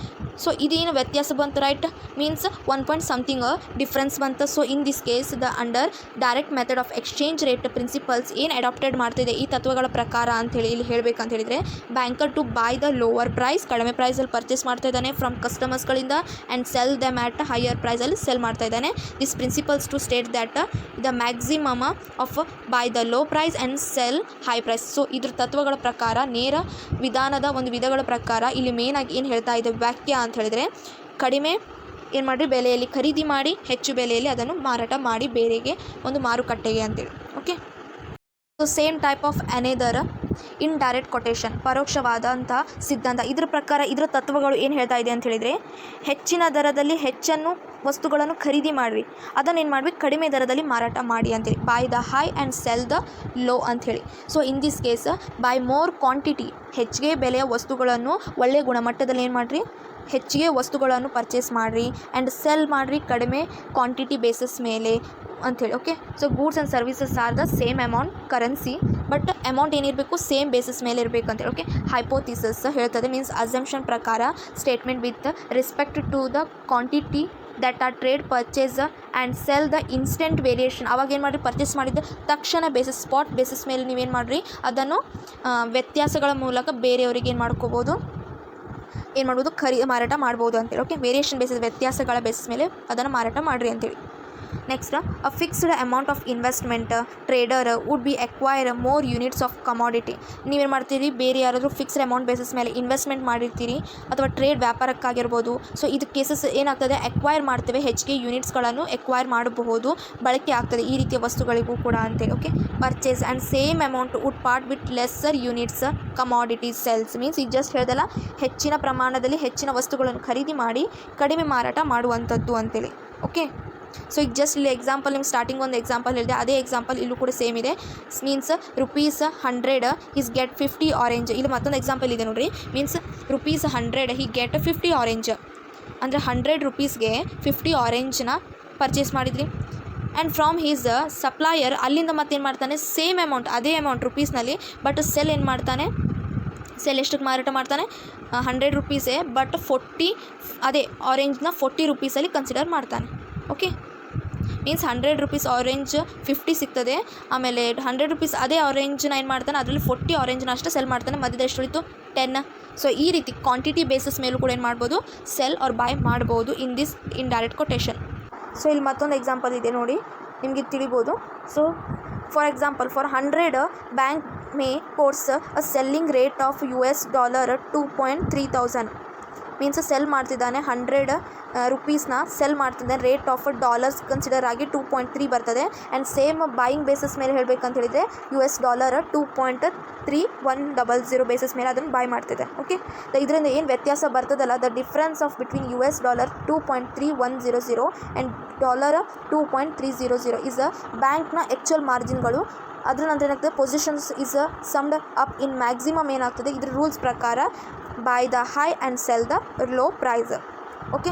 ಸೊ ಇದೇನು ವ್ಯತ್ಯಾಸ ಬಂತು, right, means 1 point something difference ಬಂತು. So in this case the under direct method of exchange rate principles ಏನು ಅಡಾಪ್ಟೆಡ್ ಮಾಡ್ತಿದೆ ಈ ತತ್ವಗಳ ಪ್ರಕಾರ ಅಂಥೇಳಿ ಇಲ್ಲಿ ಹೇಳಬೇಕಂತ ಹೇಳಿದರೆ, banker to buy the lower price, ಕಡಿಮೆ ಪ್ರೈಸಲ್ಲಿ ಪರ್ಚೇಸ್ ಮಾಡ್ತಾ ಇದ್ದಾನೆ ಫ್ರಮ್ ಕಸ್ಟಮರ್ಸ್ಗಳಿಂದ and sell them at higher ಪ್ರೈಸಲ್ಲಿ ಸೆಲ್ ಮಾಡ್ತಾ ಇದ್ದಾನೆ. This principles to state that the maximum of buy the low price and sell high price. So ಇದ್ರ ತತ್ವಗಳ ಪ್ರಕಾರ, ನೇರ ವಿಧಾನದ ಒಂದು ವಿಧಗಳ ಪ್ರಕಾರ ಇಲ್ಲಿ ಮೇನಾಗಿ ಏನು ಹೇಳ್ತಾ ಇದೆ ವಾಕ್ಯ ಅಂತ ಹೇಳಿದರೆ, ಕಡಿಮೆ ಏನು ಮಾಡಿರಿ ಬೆಲೆಯಲ್ಲಿ ಖರೀದಿ ಮಾಡಿ ಹೆಚ್ಚು ಬೆಲೆಯಲ್ಲಿ ಅದನ್ನು ಮಾರಾಟ ಮಾಡಿ ಬೇರೆಗೆ ಒಂದು ಮಾರುಕಟ್ಟೆಗೆ ಅಂತೇಳಿ. Okay, so same type of another indirect quotation, ಪರೋಕ್ಷವಾದಂಥ ಸಿದ್ಧಾಂತ. ಇದ್ರ ಪ್ರಕಾರ ಇದರ ತತ್ವಗಳು ಏನು ಹೇಳ್ತಾ ಇದೆ ಅಂತ ಹೇಳಿದರೆ, ಹೆಚ್ಚಿನ ದರದಲ್ಲಿ ಹೆಚ್ಚನ್ನು ವಸ್ತುಗಳನ್ನು ಖರೀದಿ ಮಾಡಿರಿ, ಅದನ್ನು ಏನು ಮಾಡಬೇಕು, ಕಡಿಮೆ ದರದಲ್ಲಿ ಮಾರಾಟ ಮಾಡಿ ಅಂತೇಳಿ. Buy the high and sell the low ಅಂಥೇಳಿ. So in this case buy more quantity, ಹೆಚ್ಚಿಗೆ ಬೆಲೆಯ ವಸ್ತುಗಳನ್ನು ಒಳ್ಳೆಯ ಗುಣಮಟ್ಟದಲ್ಲಿ ಏನು ಮಾಡಿರಿ, ಹೆಚ್ಚಿಗೆ ವಸ್ತುಗಳನ್ನು ಪರ್ಚೇಸ್ ಮಾಡಿರಿ ಆ್ಯಂಡ್ ಸೆಲ್ ಮಾಡಿರಿ ಕಡಿಮೆ ಕ್ವಾಂಟಿಟಿ ಬೇಸಿಸ್ ಮೇಲೆ ಅಂಥೇಳಿ. Okay, so goods and services are the same amount currency, but amount ಏನಿರಬೇಕು ಸೇಮ್ ಬೇಸಿಸ್ ಮೇಲೆ ಇರಬೇಕು ಅಂತೇಳಿ. ಓಕೆ, ಹೈಪೋಥಿಸಿಸ್ ಹೇಳ್ತದೆ, ಮೀನ್ಸ್ ಅಸಂಪ್ಷನ್ ಪ್ರಕಾರ statement with respect to the quantity that are trade purchase and sell the instant variation. ಅವಾಗ ಏನು ಮಾಡಿರಿ, ಪರ್ಚೇಸ್ ಮಾಡಿದ ತಕ್ಷಣ ಬೇಸಿಸ್, ಸ್ಪಾಟ್ ಬೇಸಿಸ್ ಮೇಲೆ ನೀವೇನು ಮಾಡಿರಿ, ಅದನ್ನು ವ್ಯತ್ಯಾಸಗಳ ಮೂಲಕ ಬೇರೆಯವರಿಗೆ ಏನು ಮಾಡ್ಕೋಬೋದು, ಏನು ಮಾಡ್ಬೋದು, ಮಾರಾಟ ಮಾಡ್ಬೋದು ಅಂತೇಳಿ. ಓಕೆ, ವೇರಿಯೇಷನ್ ಬೇಸಿಸ್, ವ್ಯತ್ಯಾಸಗಳ ಬೇಸಿಸ್ ಮೇಲೆ ಅದನ್ನು ಮಾರಾಟ ಮಾಡಿರಿ ಅಂತೇಳಿ. Next, a fixed amount of investment trader would be acquire more units of commodity. ನೀವೇನು ಮಾಡ್ತೀರಿ, ಬೇರೆ ಯಾರಾದರೂ ಫಿಕ್ಸ್ಡ್ ಅಮೌಂಟ್ ಬೇಸಿಸ್ ಮೇಲೆ ಇನ್ವೆಸ್ಟ್ಮೆಂಟ್ ಮಾಡಿರ್ತೀರಿ ಅಥವಾ ಟ್ರೇಡ್ ವ್ಯಾಪಾರಕ್ಕಾಗಿರ್ಬೋದು. ಸೊ ಇದು ಕೇಸಸ್ ಏನಾಗ್ತದೆ, ಅಕ್ವೈರ್ ಮಾಡ್ತೇವೆ, ಹೆಚ್ಚಿಗೆ ಯೂನಿಟ್ಸ್ಗಳನ್ನು ಅಕ್ವೈರ್ ಮಾಡಬಹುದು, ಬಳಕೆ ಆಗ್ತದೆ ಈ ರೀತಿಯ ವಸ್ತುಗಳಿಗೂ ಕೂಡ ಅಂತೇಳಿ. Okay, purchase and same amount would part with lesser units commodities sells. Means ಈಗ ಜಸ್ಟ್ ಹೇಳ್ದಲ್ಲ, ಹೆಚ್ಚಿನ ಪ್ರಮಾಣದಲ್ಲಿ ಹೆಚ್ಚಿನ ವಸ್ತುಗಳನ್ನು ಖರೀದಿ ಮಾಡಿ ಕಡಿಮೆ ಮಾರಾಟ ಮಾಡುವಂಥದ್ದು ಅಂತೇಳಿ. ಓಕೆ, ಸೊ ಈಗ ಜಸ್ಟ್ ಇಲ್ಲಿ ಎಕ್ಸಾಂಪಲ್ ನಿಮ್ಗೆ ಸ್ಟಾರ್ಟಿಂಗ್ ಒಂದು ಎಕ್ಸಾಂಪಲ್ ಹೇಳಿದೆ, ಅದೇ ಎಕ್ಸಾಂಪಲ್ ಇಲ್ಲೂ ಕೂಡ ಸೇಮ್ ಇದೆ. Means ₹100 is get 50 orange. ಇಲ್ಲಿ ಮತ್ತೊಂದು ಎಕ್ಸಾಂಪಲ್ ಇದೆ ನೋಡಿರಿ, ಮೀನ್ಸ್ ₹100 ಹಿ ಗೆಟ್ 50 ಆರೆಂಜ್, ಅಂದರೆ ₹100ಗೆ 50 ಆರೆಂಜ್ನ ಪರ್ಚೇಸ್ ಮಾಡಿದ್ರಿ. ಆ್ಯಂಡ್ ಫ್ರಾಮ್ ಹೀಸ್ ಸಪ್ಲೈಯರ್, ಅಲ್ಲಿಂದ ಮತ್ತೇನು ಮಾಡ್ತಾನೆ, ಸೇಮ್ ಅಮೌಂಟ್, ಅದೇ ಅಮೌಂಟ್ ರುಪೀಸ್ನಲ್ಲಿ, ಬಟ್ ಸೆಲ್ ಏನು ಮಾಡ್ತಾನೆ, ಸೆಲ್ ಎಷ್ಟಕ್ಕೆ ಮಾರಾಟ ಮಾಡ್ತಾನೆ, ₹100, ಬಟ್ 40 ಅದೇ ಆರೆಂಜ್ನ ₹40 ಕನ್ಸಿಡರ್ ಮಾಡ್ತಾನೆ. ಓಕೆ, ಮೀನ್ಸ್ ₹100 ಆರೆಂಜ್ 50 ಸಿಗ್ತದೆ, ಆಮೇಲೆ ₹100 ಅದೇ ಆರೆಂಜ್ನ ಏನು ಮಾಡ್ತಾನೆ, ಅದರಲ್ಲಿ 40 ಆರೆಂಜ್ನ ಅಷ್ಟೇ ಸೆಲ್ ಮಾಡ್ತಾನೆ, ಮಧ್ಯದ ಎಷ್ಟು ಉಳಿತು 10. ಸೊ ಈ ರೀತಿ ಕ್ವಾಂಟಿಟಿ ಬೇಸಿಸ್ ಮೇಲೂ ಕೂಡ ಏನು ಮಾಡ್ಬೋದು, ಸೆಲ್ ಆರ್ ಬೈ ಮಾಡ್ಬೋದು in this indirect quotation. So ಇಲ್ಲಿ ಮತ್ತೊಂದು ಎಕ್ಸಾಂಪಲ್ ಇದೆ ನೋಡಿ, ನಿಮಗೆ ತಿಳಿಬೋದು. So for example, for 100 bank May course a selling rate of $2.3 thousand. Means cell ಮಾಡ್ತಿದ್ದಾನೆ, ₹100ನ ಸೆಲ್ ಮಾಡ್ತಿದ್ದಾನೆ, ರೇಟ್ ಆಫ್ ಡಾಲರ್ಸ್ ಕನ್ಸಿಡರ್ ಆಗಿ 2.3 ಬರ್ತದೆ. ಆ್ಯಂಡ್ ಸೇಮ್ ಬೈಯಿಂಗ್ ಬೇಸಿಸ್ ಮೇಲೆ ಹೇಳಬೇಕಂತ ಹೇಳಿದರೆ $2.3100 ಬೇಸಿಸ್ ಮೇಲೆ ಅದನ್ನು ಬೈ ಮಾಡ್ತಿದೆ. ಓಕೆ, ಇದರಿಂದ ಏನು ವ್ಯತ್ಯಾಸ ಬರ್ತದಲ್ಲ, the difference of between $2.3100 and $2.300 is ಬ್ಯಾಂಕ್ನ ಆ್ಯಕ್ಚುಯಲ್ ಮಾರ್ಜಿನ್ಗಳು. ಅದರ ನಂತರ ಏನಾಗ್ತದೆ, positions is summed up in maximum ಏನಾಗ್ತದೆ, ಇದ್ರ ರೂಲ್ಸ್ ಪ್ರಕಾರ buy the high and sell the low price. Okay.